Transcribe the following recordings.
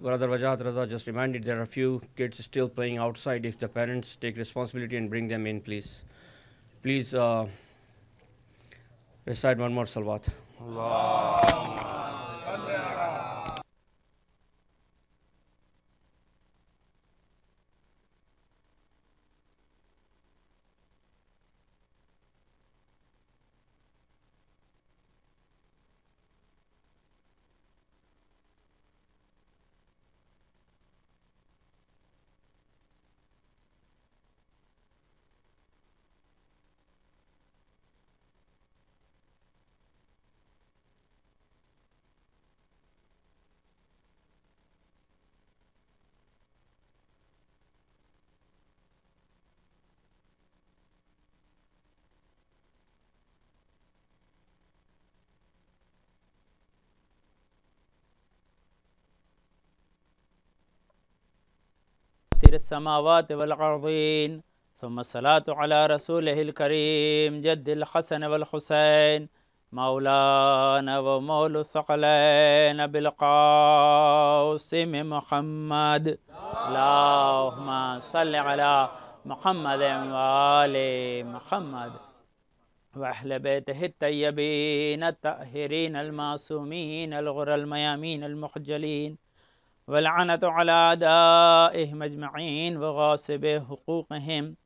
Brother Wajat Raza just reminded there are a few kids still playing outside. If the parents take responsibility and bring them in, please. Please recite one more salawat. السماوات والأرضين ثم الصلاة على رسوله الكريم جد الحسن والحسين مولانا ومولى الثقلين بالقاسم محمد اللهم صل على محمد وآل محمد وأهل بيته الطيبين الطاهرين المعصومين الغر الميامين المخجلين واللعنة على أعدائهم أجمعين وغاصب حقوقهم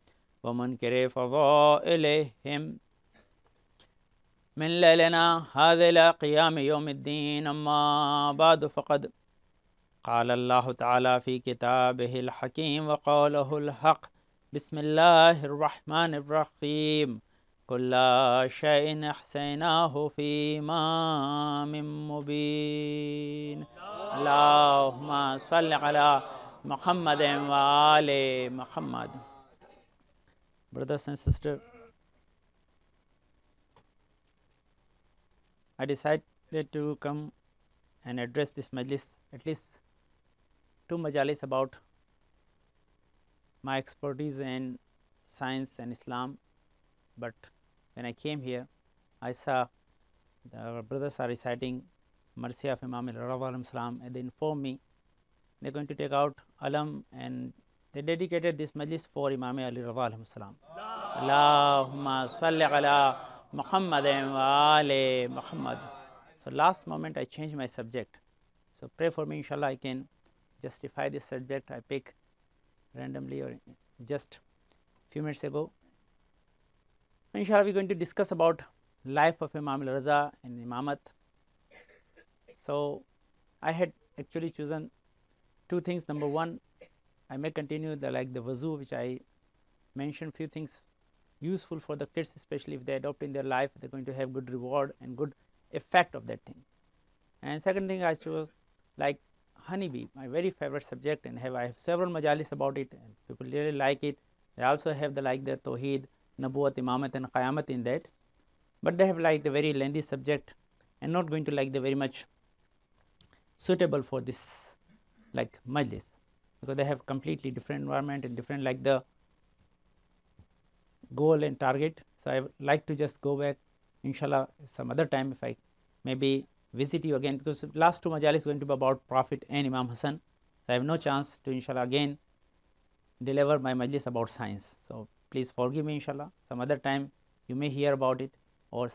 ومنكر فضائلهم من ليلنا هذا إلى قيام يوم الدين. أما بعد فقد قال الله تعالى في كتابه الحكيم وقوله الحق بسم الله الرحمن الرحيم كل شيء أحصيناه في إمام مبين. اللهم صل على محمد وآل محمد. Brothers and sisters, I decided to come and address this majlis, at least 2 majalis about my expertise in science and Islam. But when I came here, I saw the brothers are reciting Mercy of Imam al-Salam, and they informed me they're going to take out Alam, and they dedicated this majlis for Imam Ali Radha salam. Allahumma salli ala Muhammadin wa ali Muhammad. So last moment I changed my subject. So pray for me, inshallah I can justify this subject I pick randomly or just few minutes ago. Inshallah we're going to discuss about life of Imam al-Raza and Imamat. So I had actually chosen 2 things. Number 1, I may continue the wuzu, which I mentioned few things useful for the kids, especially if they adopt in their life, they're going to have good reward and good effect of that thing. And second thing I chose like honeybee, my very favorite subject, and I have several majalis about it, and people really like it. They also have the Tawheed, Nabuwat, Imamat and Qayamat in that, but they have the very lengthy subject and not going to the very much suitable for this majlis, because they have completely different environment and different the goal and target. So I would like to just go back inshallah some other time if I maybe visit you again, because last 2 majalis is going to be about Prophet and Imam Hassan. So I have no chance to inshallah again deliver my majlis about science. So please forgive me, inshallah. Some other time you may hear about it, or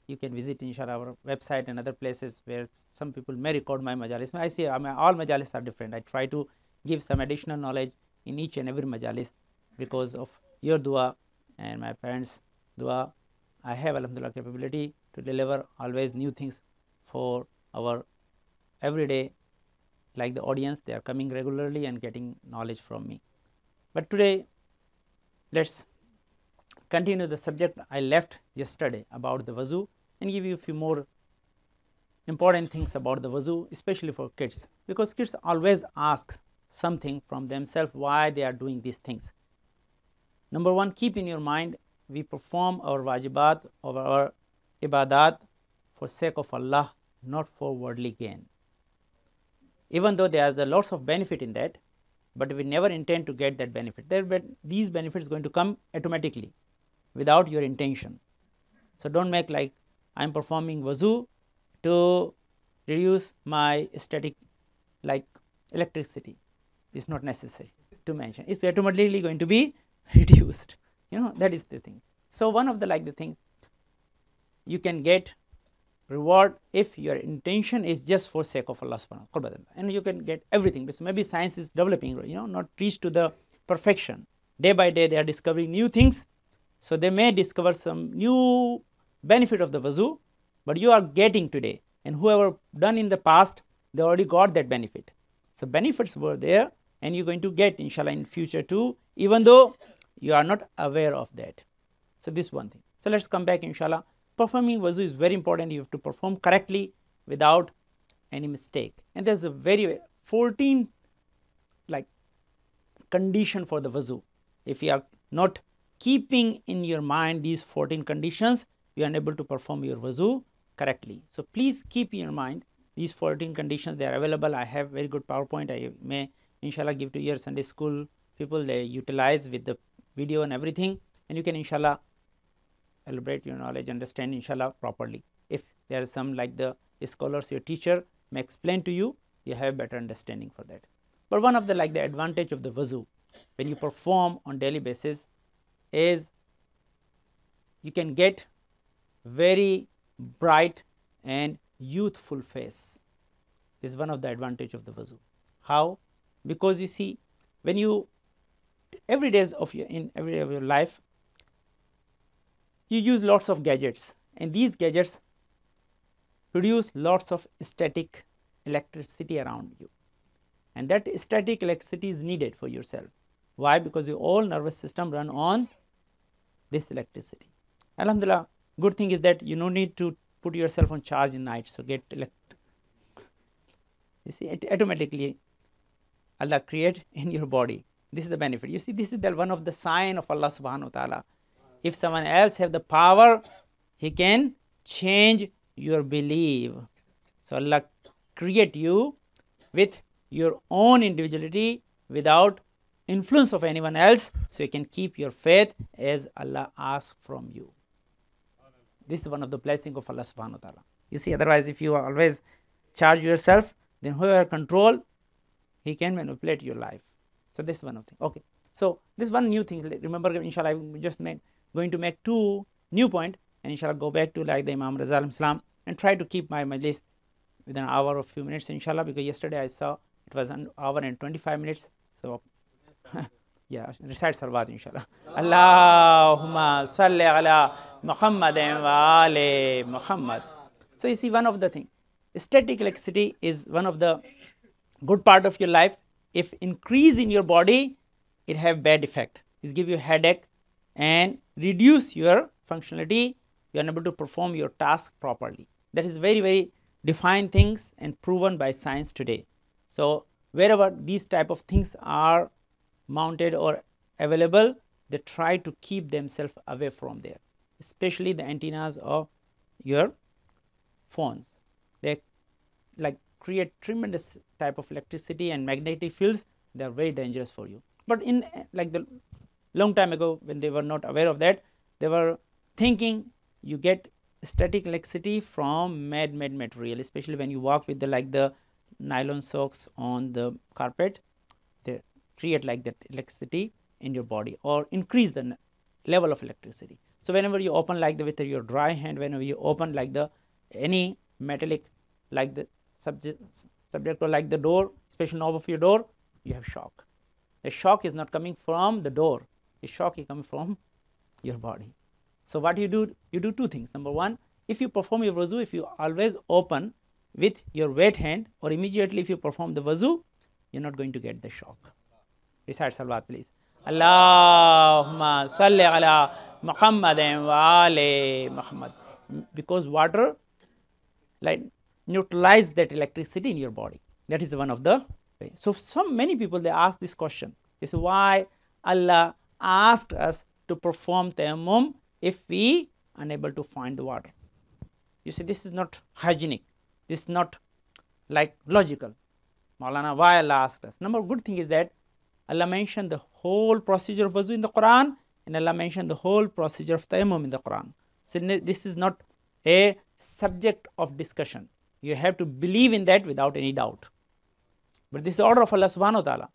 you can visit inshallah our website and other places where some people may record my majalis. I see all majalis are different. I try to give some additional knowledge in each and every majalis because of your dua and my parents' dua. I have alhamdulillah capability to deliver always new things for our everyday, the audience. They are coming regularly and getting knowledge from me. But today let's continue the subject I left yesterday about the wuzu and give you a few more important things about the wuzu, especially for kids, because kids always ask something from themselves why they are doing these things. Number 1, keep in your mind, we perform our wajibat or our ibadat for sake of Allah, not for worldly gain. Even though there is a lots of benefit in that, but we never intend to get that benefit. These benefits going to come automatically. without your intention. So don't make like I'm performing wuzu to reduce my static like electricity. It's not necessary to mention. It's automatically going to be reduced. That is the thing. So one of the like the thing, you can get reward if your intention is just for sake of Allah subhanahu wa ta'ala, and you can get everything. Because maybe science is developing, not reached to the perfection. Day by day they are discovering new things, so they may discover some new benefit of the wuzu, but you are getting today, and whoever done in the past, they already got that benefit. So benefits were there, and you're going to get inshallah in future too, even though you are not aware of that. So this one thing. So let's come back inshallah. Performing wuzu is very important. You have to perform correctly without any mistake, and there's a very 14 like condition for the wuzu. If you are not keeping in your mind these 14 conditions, you are unable to perform your wuzu correctly. So please keep in your mind these 14 conditions. They are available. I have very good PowerPoint. I may inshallah give to your Sunday school people. They utilize with the video and everything, and you can inshallah elaborate your knowledge, understand inshallah properly. If there is some like the scholars, your teacher may explain to you, you have better understanding for that. But one of the like the advantage of the wuzu when you perform on daily basis is you can get very bright and youthful face. This is one of the advantage of the wuzu. How? Because you see, when you every day of your life, you use lots of gadgets, and these gadgets produce lots of static electricity around you, and that static electricity is needed for yourself. Why? Because your whole nervous system run on this electricity. Alhamdulillah, good thing is that you no need to put yourself on charge in night, so get you see, it automatically Allah create in your body. This is the benefit. You see, this is the one of the sign of Allah subhanahu wa ta'ala. If someone else have the power, he can change your belief. So Allah create you with your own individuality without influence of anyone else, so you can keep your faith as Allah asks from you. This is one of the blessings of Allah subhanahu wa ta'ala. You see, otherwise if you always charge yourself, then whoever control, he can manipulate your life. So this is one of the things. Okay. So this one new thing. Remember, inshallah, I just going to make 2 new points, and inshallah go back to like the Imam Raza alayhi salam and try to keep my majlis within an hour or few minutes inshallah, because yesterday I saw it was an hour and 25 minutes. So yeah, recite salawat inshallah. Allahumma salli ala Muhammadin wa ali Muhammad. So you see, one of the thing, static electricity is one of the good part of your life. If increase in your body, it have bad effect. It give you headache and reduce your functionality. You are unable to perform your task properly. That is very, very defined things and proven by science today. So wherever these type of things are mounted or available, they try to keep themselves away from there, especially the antennas of your phones. They like create tremendous type of electricity and magnetic fields. They are very dangerous for you. But in like the long time ago, when they were not aware of that, they were thinking you get static electricity from man-made material, especially when you walk with the like the nylon socks on the carpet. They create like that electricity in your body or increase the level of electricity. So whenever you open like the with your dry hand, whenever you open like the any metallic like the subject or like the door, special knob of your door, you have shock. The shock is not coming from the door, the shock is coming from your body. So what you do 2 things. Number 1, if you perform your wuzu, if you always open with your wet hand, or immediately if you perform the wuzu, you're not going to get the shock. Recite salawat please. Allahumma salli ala Muhammadin wa ali Muhammad. Because water like neutralize that electricity in your body. That is one of the way. So many people, they ask this question. They say, why Allah asked us to perform tayammum if we unable to find the water? You see, this is not hygienic. This is not like logical. Maulana, why Allah asked us? Number good thing is that Allah mentioned the whole procedure of wuzu in the Quran, and Allah mentioned the whole procedure of tayammum in the Quran. So this is not a subject of discussion. You have to believe in that without any doubt. But this is the order of Allah subhanahu wa ta'ala.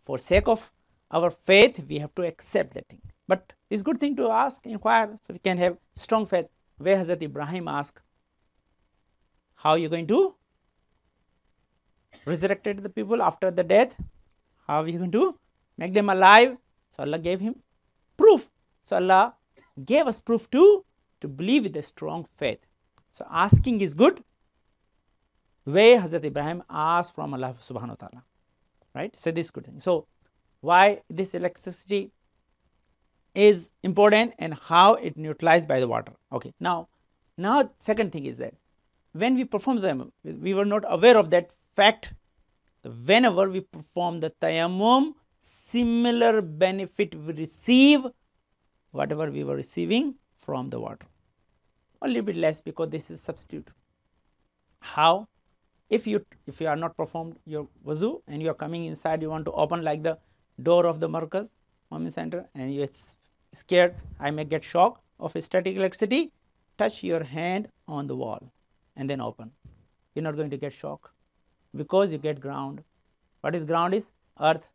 For sake of our faith, we have to accept that thing. But it's a good thing to ask, inquire, so we can have strong faith. Where Hazrat Ibrahim asked, how are you going to resurrect the people after the death? How are you going to make them alive? So Allah gave him proof. So Allah gave us proof too, to believe with a strong faith. So asking is good. Where Hazrat Ibrahim asked from Allah subhanahu wa ta'ala. Right? So this is good thing. So why this electricity is important and how it neutralized by the water. Okay. Now second thing is that when we perform the, we were not aware of that fact. Whenever we perform the tayammum, similar benefit we receive whatever we were receiving from the water. A little bit less because this is substitute. How? If you are not performed your wuzu and you are coming inside, you want to open like the door of the Markaz Moment Center, and you are scared I may get shock of static electricity, touch your hand on the wall and then open. You are not going to get shock because you get ground. What is ground? Is earth.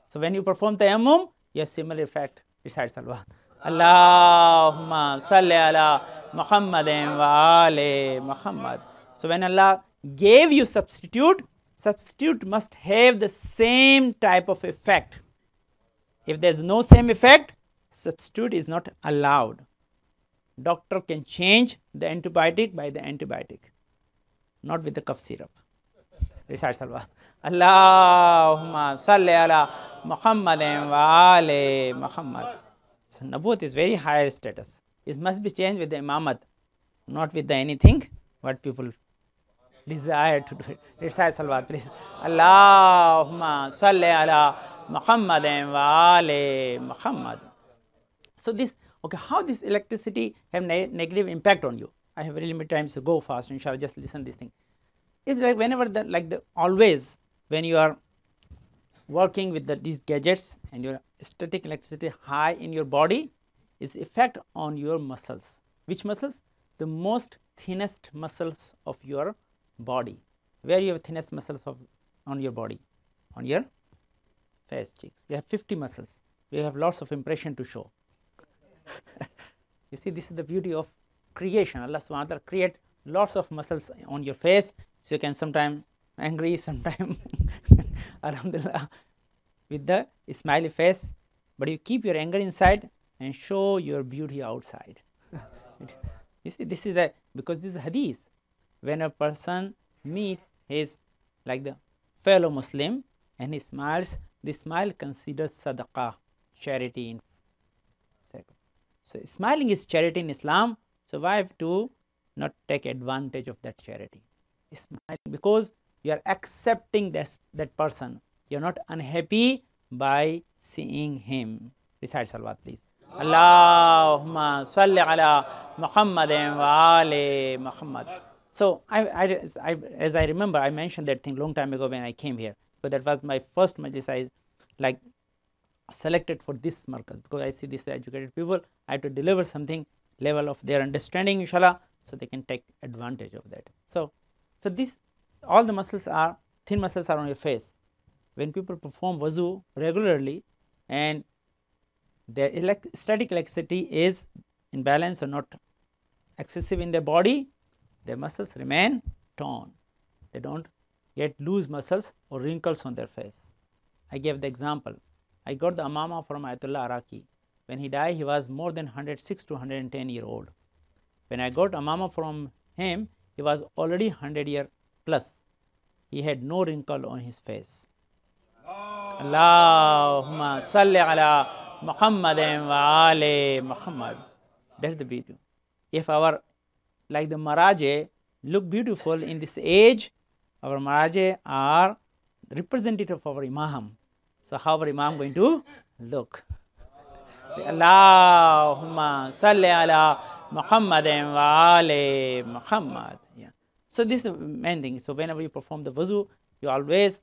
So when you perform tayammum, you have similar effect. Recite salawat. Allahumma salli ala Muhammadin wa ali Muhammad. So when Allah gave you substitute, substitute must have the same type of effect. If there is no same effect, substitute is not allowed. Doctor can change the antibiotic by the antibiotic, not with the cough syrup. Recite salawat. Allahumma salli ala Muhammadin wa ali Muhammad. So Nabuwat is very higher status. It must be changed with the imamat, not with the anything what people desire to do it. Recite salawat, please. Allahumma salli ala Muhammadin wa ali Muhammad. So this, okay, how this electricity have negative impact on you? I have very limited time, so go fast, inshallah, just listen this thing. It's like whenever always when you are working with these gadgets and your static electricity high in your body, is effect on your muscles. Which muscles? The most thinnest muscles of your body. Where you have thinnest muscles on your body? On your face, cheeks. You have 50 muscles. We have lots of impression to show. You see, this is the beauty of creation. Allah subhanahu wa ta'ala create lots of muscles on your face, so you can sometime angry, sometime alhamdulillah with the smiley face, but you keep your anger inside and show your beauty outside. You see, this is because this is hadith. When a person meet his like the fellow Muslim and he smiles, the smile considers sadaqah, charity in second. So smiling is charity in Islam. So why have to not take advantage of that charity? Smiling because you are accepting that person. You are not unhappy by seeing him. Recite salawat, please. Allahumma salli ala Muhammadin wa ali Muhammad. So as I remember, I mentioned that thing long time ago when I came here. So that was my first majlis I like selected for this markaz, because I see these educated people. I have to deliver something level of their understanding, inshallah, so they can take advantage of that. So this, all the muscles are, thin muscles are on your face. When people perform wuzu regularly and their static electricity is in balance or not excessive in their body, their muscles remain toned. They don't get loose muscles or wrinkles on their face. I gave the example. I got the Amama from Ayatollah Araki. When he died, he was more than 106 to 110 year old. When I got Amama from him, he was already 100 year plus. He had no wrinkle on his face. Allahumma salli ala Muhammadin wa ali Muhammad. That's the beauty. If our, like the Maharaja, look beautiful in this age, our Maharaja are representative of our Imam. So how our Imam going to look? Allahumma salli ala Muhammadin wa ali Muhammad. Yeah. So this is the main thing. So whenever you perform the wuzu, you always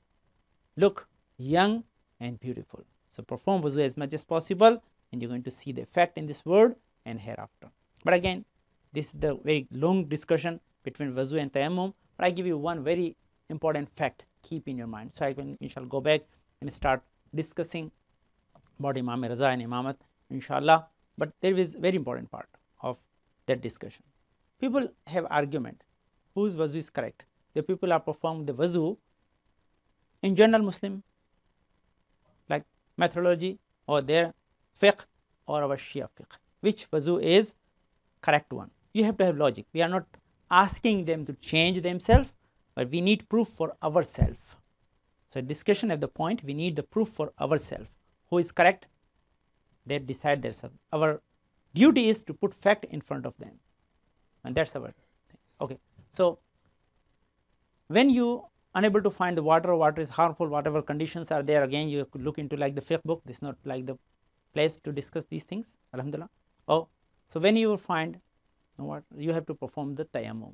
look young and beautiful. So perform wuzu as much as possible, and you're going to see the effect in this world and hereafter. But again, this is the very long discussion between wuzu and tayammum. But I give you one very important fact, keep in your mind. So we shall go back and start discussing about Imam Raza and Imamat, inshallah. But there is very important part of that discussion. People have argument, whose wuzu is correct. The people are performing the wuzu in general Muslim, like methodology, or their fiqh, or our Shia fiqh. Which wuzu is correct one? You have to have logic. We are not asking them to change themselves, but we need proof for ourselves. So discussion at the point, we need the proof for ourselves. Who is correct? They decide themselves. Our duty is to put fact in front of them, and that's our thing. Okay. So when you unable to find the water, water is harmful, whatever conditions are there, again you could look into like the fiqh book. This is not like the place to discuss these things, alhamdulillah. Oh, so when you find what, you have to perform the tayammum.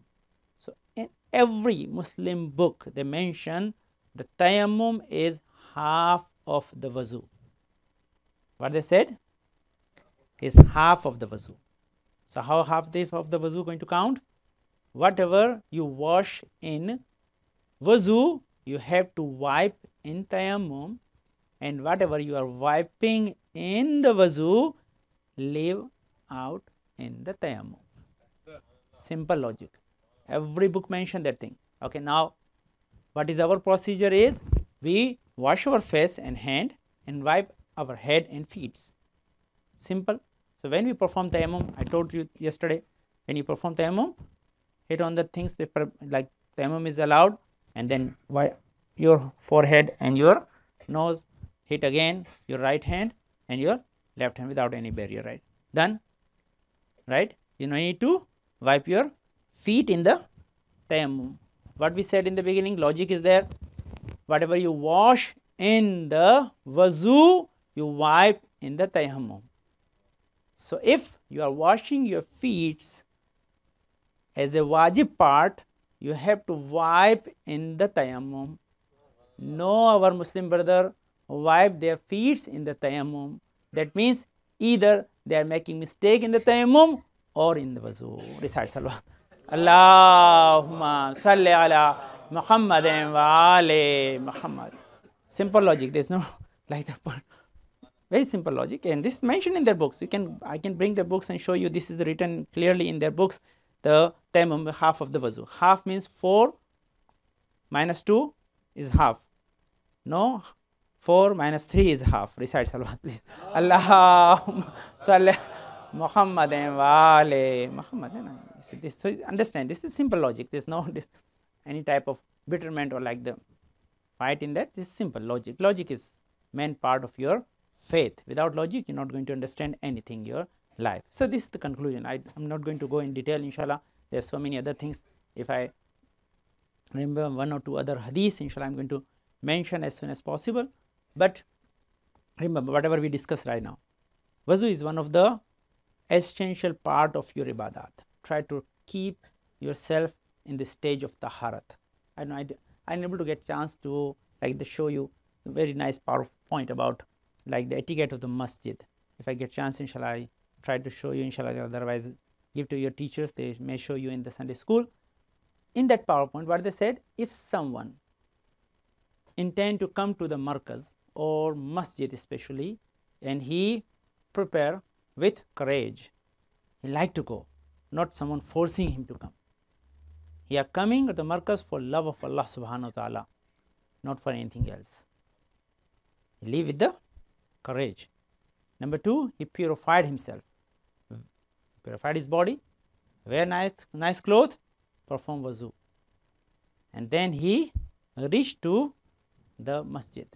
So in every Muslim book they mention the tayammum is half of the wuzu. What they said is half of the wuzu. So how half of the wuzu going to count? Whatever you wash in wuzu, you have to wipe in tayammum, and whatever you are wiping in the wuzu, leave out in the tayammum. Simple logic. Every book mention that thing. Okay, now what is our procedure is, we wash our face and hand and wipe our head and feet. Simple. So when we perform tayammum, I told you yesterday, when you perform tayammum, hit on the things that like tayammum is allowed, and then wipe your forehead and your nose, hit again your right hand and your left hand without any barrier, right? Done, right? You need to wipe your feet in the tayammum. What we said in the beginning, logic is there. Whatever you wash in the wuzu, you wipe in the tayammum. So if you are washing your feet as a wajib part, you have to wipe in the tayammum. No, our Muslim brother wipe their feet in the tayammum. That means either they are making mistake in the tayammum or in the wuzu. Recite salawat. Allahumma salli ala Muhammadin wa ali Muhammad. Simple logic. There is no like that part. Very simple logic, and this is mentioned in their books. I can bring the books and show you. This is written clearly in their books. The tayammum, half of the wuzu. Half means 4 minus 2 is half. No, 4 minus 3 is half. Recite salawat, please. Allahumma salli Muhammadin wa ali Muhammadin. So understand, this is simple logic. There is no any type of betterment or like the fight in that. This is simple logic. Logic is main part of your faith. Without logic, you're not going to understand anything in your life. So this is the conclusion. I'm not going to go in detail, inshallah. There are so many other things. If I remember one or two other hadiths, inshallah, I'm going to mention as soon as possible. But remember, whatever we discuss right now, wuzu is one of the essential part of your ibadat. Try to keep yourself in the stage of taharat. I'm able to get chance to like to show you a very nice powerful point about like the etiquette of the masjid. If I get chance, inshallah, I try to show you, inshallah. Otherwise, give to your teachers. They may show you in the Sunday school. In that PowerPoint, what they said, if someone intend to come to the markaz or masjid especially, and he prepare with courage, he like to go, not someone forcing him to come. He are coming to the markaz for love of Allah subhanahu wa ta'ala, not for anything else. He live with the courage. Number 2, he purified himself, purified his body, wear nice clothes, perform wuzu, and then he reached to the masjid.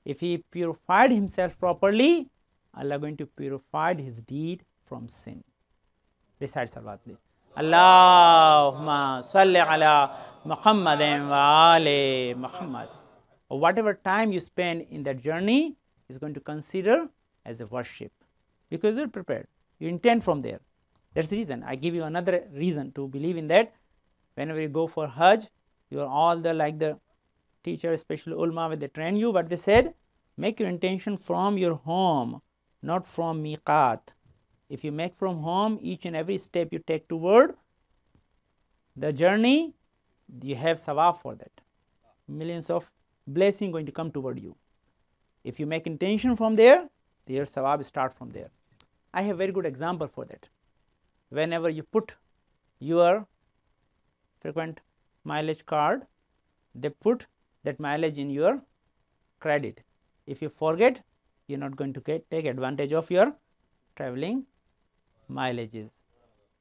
If he purified himself properly, Allah going to purify his deed from sin. Recite salawat, please. Allahumma salli ala Muhammadin wa ali Muhammad. Or whatever time you spend in that journey is going to consider as a worship, because you're prepared. You intend from there. That's the reason. I give you another reason to believe in that. Whenever you go for Hajj, you are all the like the teacher, especially ulama, when they train you, but they said Make your intention from your home, not from miqat. If you make from home, each and every step you take toward the journey, you have sawab for that. Millions of blessings going to come toward you. If you make intention from there, your sawab start from there. I have very good example for that. Whenever you put your frequent mileage card, they put that mileage in your credit. If you forget, you're not going to take advantage of your traveling mileages.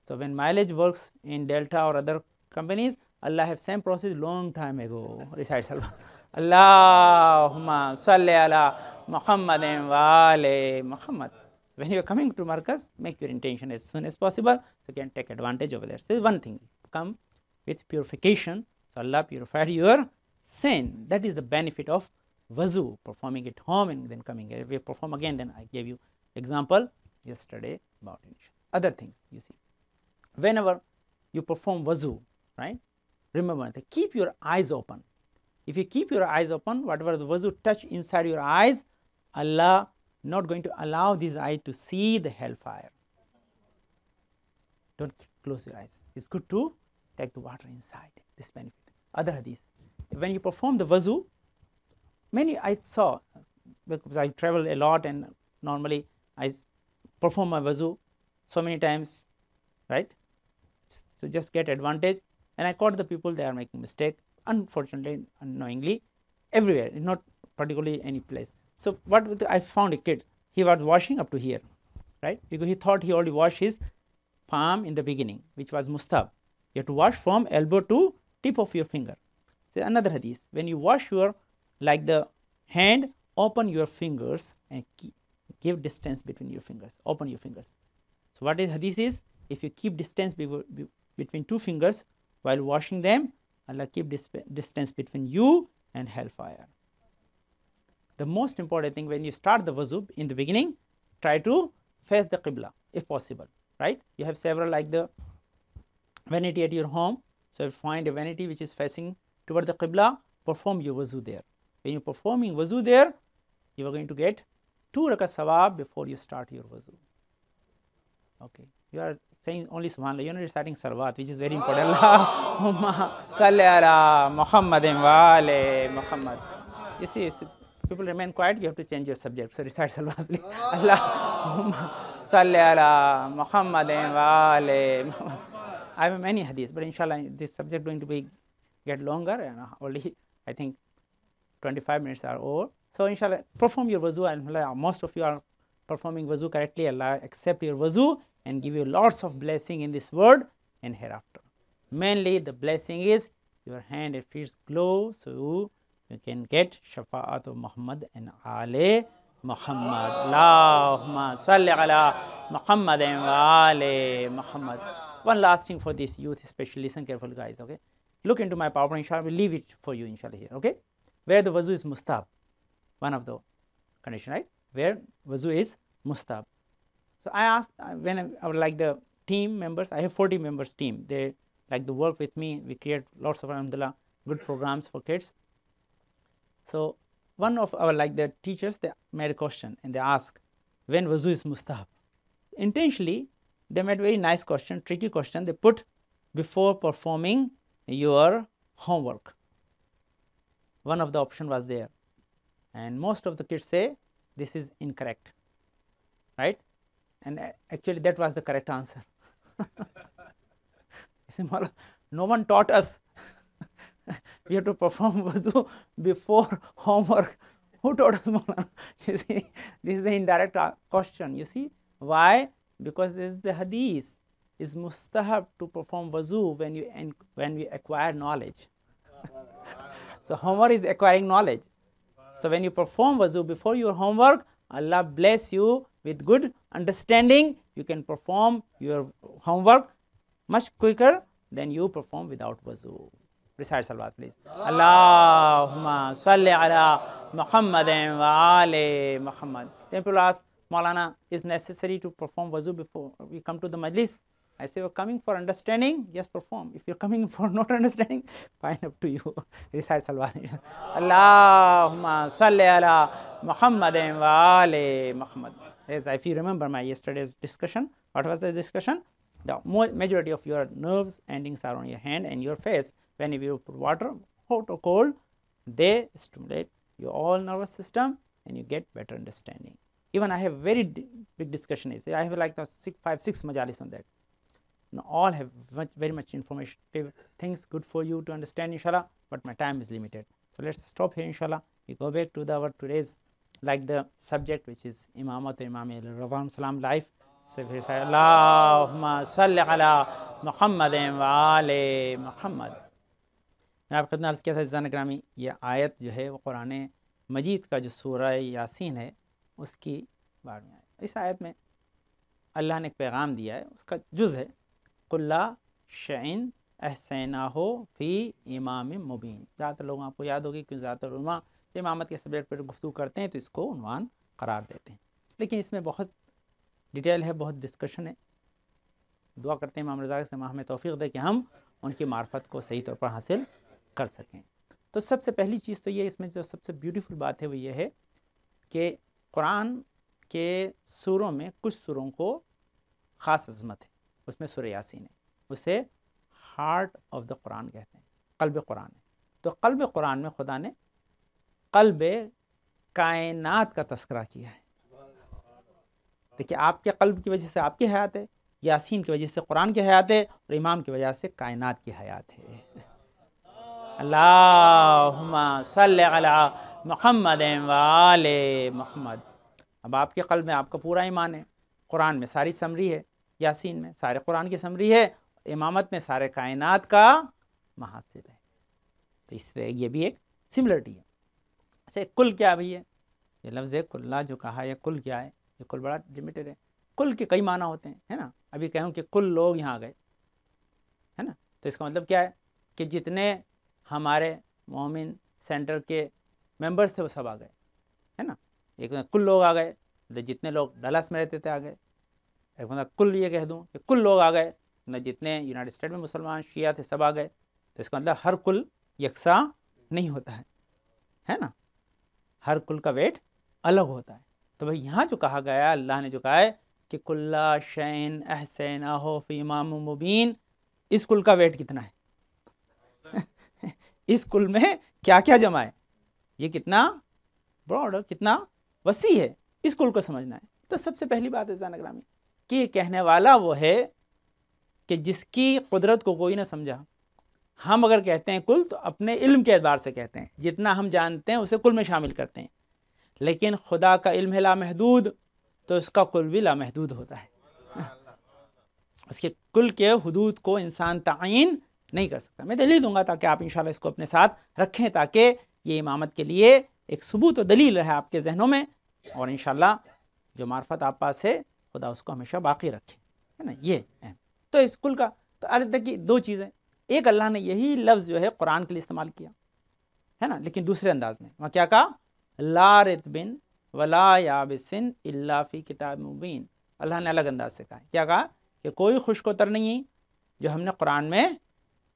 So when mileage works in Delta or other companies, Allah have same process long time ago. Recite Salwa. Allahumma salli ala Muhammadin wa ali Muhammad. When you are coming to Markaz, make your intention as soon as possible, so you can take advantage over there. So this is one thing. Come with purification. So Allah purified your sin. That is the benefit of wuzu, performing at home and then coming. If you perform again, then I gave you example yesterday about it. Other things you see. Whenever you perform wuzu, right? Remember, keep your eyes open. If you keep your eyes open, whatever the wuzu touch inside your eyes, Allah not going to allow these eyes to see the hellfire. Don't close your eyes. It's good to take the water inside. This benefit. Other hadith. When you perform the wuzu, many I saw, because I travel a lot and normally I perform my wuzu so many times, right? So just get advantage. And I caught the people, they are making mistake, unfortunately, unknowingly, everywhere, not particularly any place. So what I found a kid, he was washing up to here, right? Because he thought he already washed his palm in the beginning, which was mustab. You have to wash from elbow to tip of your finger. So another hadith, when you wash your, like the hand, open your fingers and give distance between your fingers, open your fingers. So what is hadith is, if you keep distance between two fingers while washing them, Allah keep distance between you and hellfire. The most important thing, when you start the wuzu in the beginning, try to face the qibla if possible, right? You have several like the vanity at your home. So find a vanity which is facing toward the qibla, perform your wuzu there. When you're performing wuzu there, you are going to get 2 rakat sawab before you start your wuzu. Okay, you are saying only subhanallah, you are not reciting salawat, which is very important. Allahumma salli ala Muhammadin wa ali Muhammad. You see, people remain quiet, you have to change your subject. So recite salawat, please. Allahumma salli ala Muhammadin wa ali Muhammad. I have many hadiths, but inshallah this subject going to be get longer, and only I think 25 minutes are over. So inshallah perform your wuzu, and most of you are performing wuzu correctly. Allah accept your wuzu and give you lots of blessing in this world and hereafter. Mainly the blessing is your hand and feet glow, so you can get shafa'at of Muhammad and Ali Muhammad. Allahumma salli ala Muhammadin wa ali Muhammad. One last thing for this youth, especially listen carefully, guys. Okay, look into my PowerPoint. Inshallah, we'll leave it for you. Inshallah here. Okay, where the wuzu is mustab, one of the condition, right? Where wuzu is mustab. So I asked when I would like the team members. I have 40 members team. They like to work with me. We create lots of alhamdulillah good programs for kids. So one of our like the teachers, they made a question and they asked when wuzu is mustab. Intentionally they made very nice question, tricky question. They put before performing your homework. One of the option was there, and most of the kids say this is incorrect, right? And actually that was the correct answer. No one taught us we have to perform wuzu before homework. Who taught us, Maulana? You see, this is the indirect question. You see why? Because this is the hadith. It's mustahab to perform wuzu when we acquire knowledge. So homework is acquiring knowledge. So when you perform wuzu before your homework, Allah bless you with good understanding. You can perform your homework much quicker than you perform without wuzu. Recite salawat, please. Allahumma salli ala Muhammadin wa ali Muhammad. Then people ask, Maulana, is necessary to perform wuzu before we come to the majlis? I say, you're coming for understanding, yes, perform. If you're coming for not understanding, fine, up to you. Recite Salawat. Allahumma salli ala Muhammadin wa ali Muhammad. As if you remember my yesterday's discussion, what was the discussion? The majority of your nerves endings are on your hand and your face. When you put water, hot or cold, they stimulate your all nervous system and you get better understanding. Even I have very big discussion. I have like 5-6 majalis on that. Now, all have very much informative things good for you to understand, inshallah, but my time is limited. So let's stop here, inshallah. We go back to our today's like the subject, which is Imamat Imam Rawam Salam life. So we say Allahumma salli ala Muhammadin wa ali Muhammad. میں آپ خدمت عرض کیا تھا عزیزان گرامی، یہ آیت جو ہے وہ قرآن مجید کا جو سورہ یاسین ہے اس کی بارے میں آئے. اس آیت میں اللہ نے ایک پیغام دیا ہے، اس کا جز ہے کُلّ شَیْءٍ احصیناہ فی امام مبین. زیادہ تر لوگوں آپ کو یاد ہوگی کہ زیادہ تر علماء امامت کے سبجیکٹ پر گفتگو کرتے ہیں تو اس کو عنوان قرار دیتے ہیں، لیکن اس میں بہت ڈیٹیل ہے، بہت ڈسکشن ہے. دعا کرتے ہیں امام رضا سے ہمیں توفیق دے کہ ہم ان کی معرفت کو صحیح طور پر حاصل کر سکیں. تو سب سے پہلی چیز تو یہ اس میں جو سب سے بیوٹیفل بات ہے وہ یہ ہے کہ قرآن کے سوروں میں کچھ سوروں کو خاص عظمت ہے. اس میں سورہ یاسین ہے، اسے ہارٹ آف دا قرآن کہتے ہیں، قلب قرآن ہے. تو قلب قرآن میں خدا نے قلب کائنات کا تذکرہ کیا ہے. دیکھیے آپ کے قلب کی وجہ سے آپ کی حیات ہے، یاسین کی وجہ سے قرآن کی حیات ہے، اور امام کی وجہ سے کائنات کی حیات ہے. اللہم صلی علی محمد و آل محمد. اب آپ کے قلب میں آپ کا پورا ایمان ہے، قرآن میں ساری سمری ہے، یاسین میں سارے قرآن کی سمری ہے، امامت میں سارے کائنات کا محاصل ہے. تو اس سے یہ بھی ایک سملرٹی ہے. اچھا کل کیا بھی ہے؟ یہ لفظ ہے کلّہ جو کہا ہے، کل کیا ہے؟ یہ کل بڑا لمیٹڈ ہے. کل کے کئی معنی ہوتے ہیں، ہے نا. ابھی کہوں کہ کل لوگ یہاں گئے، ہے نا، تو اس کا مطلب کیا ہے کہ جتنے ہمارے مومن سینٹر کے ممبرس تھے وہ سب آ گئے، ہے نا. ایک کل لوگ آ گئے، جتنے لوگ ڈلاس میں رہتے تھے آ گئے. ایک مطلب کل یہ کہہ دوں کہ کل لوگ آ گئے، جتنے یونائٹڈ اسٹیٹ میں مسلمان شیعہ تھے سب آ گئے. تو اس کا مطلب ہر کل یکساں نہیں ہوتا ہے نا، ہر کل کا ویٹ الگ ہوتا ہے. تو بھائی یہاں جو کہا گیا اللہ نے جو کہا ہے کہ کُلّ شَیْءٍ احصیناہ فی امام مبین، اس کل کا ویٹ کتنا ہے؟ اس کل میں کیا کیا جمع ہے؟ یہ کتنا براڈ، کتنا وسیع ہے، اس کل کو سمجھنا ہے. تو سب سے پہلی بات ہے عزیزان گرامی کہ یہ کہنے والا وہ ہے کہ جس کی قدرت کو کوئی نہ سمجھا. ہم اگر کہتے ہیں کل تو اپنے علم کے اعتبار سے کہتے ہیں، جتنا ہم جانتے ہیں اسے کل میں شامل کرتے ہیں، لیکن خدا کا علم ہے لامحدود، تو اس کا کل بھی لامحدود ہوتا ہے. اس کے کل کے حدود کو انسان تعین نہیں کر سکتا. میں دلیل دوں گا تاکہ آپ انشاءاللہ اس کو اپنے ساتھ رکھیں، تاکہ یہ امامت کے لیے ایک ثبوت و دلیل رہے آپ کے ذہنوں میں، اور انشاءاللہ جو معرفت آپ پاس ہے خدا اس کو ہمیشہ باقی رکھے، ہے نا. یہ تو اس کل کا تو دیکھیے دو چیزیں، ایک اللہ نے یہی لفظ جو ہے قرآن کے لیے استعمال کیا ہے نا، لیکن دوسرے انداز میں وہاں کیا کہا؟ لا رطبن ولا یابسن الا فی کتاب مبین. اللہ نے الگ انداز سے کہا، کیا کہا؟ کہ کوئی خشک و تر نہیں جو ہم نے قرآن میں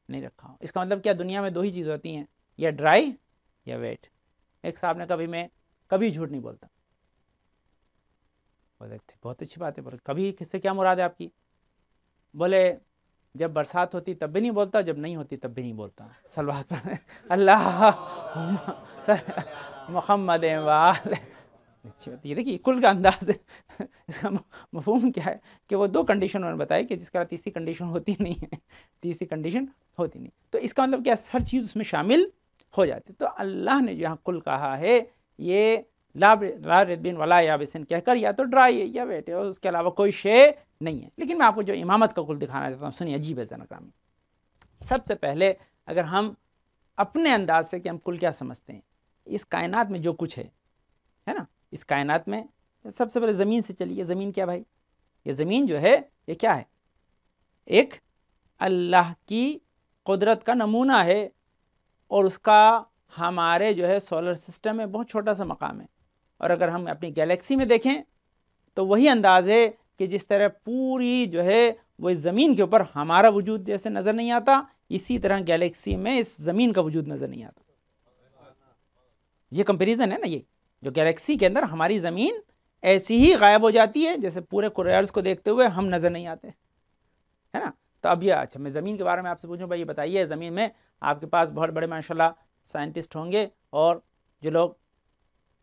نہیں رکھا. اس کا مطلب کیا؟ دنیا میں دو ہی چیز ہوتی ہیں، یا ڈرائی یا ویٹ. ایک صاحب نے کبھی میں کبھی جھوٹ نہیں بولتا. بولے بہت اچھی بات ہے. بولے کبھی کس سے کیا مراد ہے آپ کی؟ بولے جب برسات ہوتی تب بھی نہیں بولتا، جب نہیں ہوتی تب بھی نہیں بولتا. صلوات پر اللہ محمد وآل. اچھی بات. یہ دیکھیے کل کا انداز ہے. اس کا مفہوم کیا ہے کہ وہ دو کنڈیشن انہوں نے بتائی کہ جس کا تیسری کنڈیشن ہوتی نہیں ہے، تیسری کنڈیشن ہوتی نہیں. تو اس کا مطلب کیا؟ ہر چیز اس میں شامل ہو جاتی. تو اللہ نے جو یہاں کل کہا ہے یہ لا رطبن ولا یابسن کہہ کر یا تو ڈرائی ہے یا ویٹ ہے، اور اس کے علاوہ کوئی شے نہیں ہے. لیکن میں آپ کو جو امامت کا کل دکھانا چاہتا ہوں، سنیے عجیب ہے زنکرامی. سب سے پہلے اگر ہم اپنے انداز سے کہ ہم کل کیا سمجھتے ہیں، اس کائنات میں جو کچھ ہے نا، اس کائنات میں سب سے پہلے زمین سے چلیے. زمین کیا بھائی؟ یہ زمین جو ہے یہ کیا ہے؟ ایک اللہ کی قدرت کا نمونہ ہے، اور اس کا ہمارے جو ہے سولر سسٹم میں بہت چھوٹا سا مقام ہے. اور اگر ہم اپنی گیلیکسی میں دیکھیں تو وہی انداز ہے کہ جس طرح پوری جو ہے وہ اس زمین کے اوپر ہمارا وجود جیسے نظر نہیں آتا، اسی طرح گیلیکسی میں اس زمین کا وجود نظر نہیں آتا. یہ کمپیریزن ہے نا، یہ جو گیلیکسی کے اندر ہماری زمین ایسی ہی غائب ہو جاتی ہے جیسے پورے کرۂ ارض کو دیکھتے ہوئے ہم نظر نہیں آتے، ہے نا. تو اب یہ اچھا میں زمین کے بارے میں آپ سے پوچھوں بھائی، یہ بتائیے زمین میں آپ کے پاس بہت بڑے ماشاءاللہ سائنٹسٹ ہوں گے، اور جو لوگ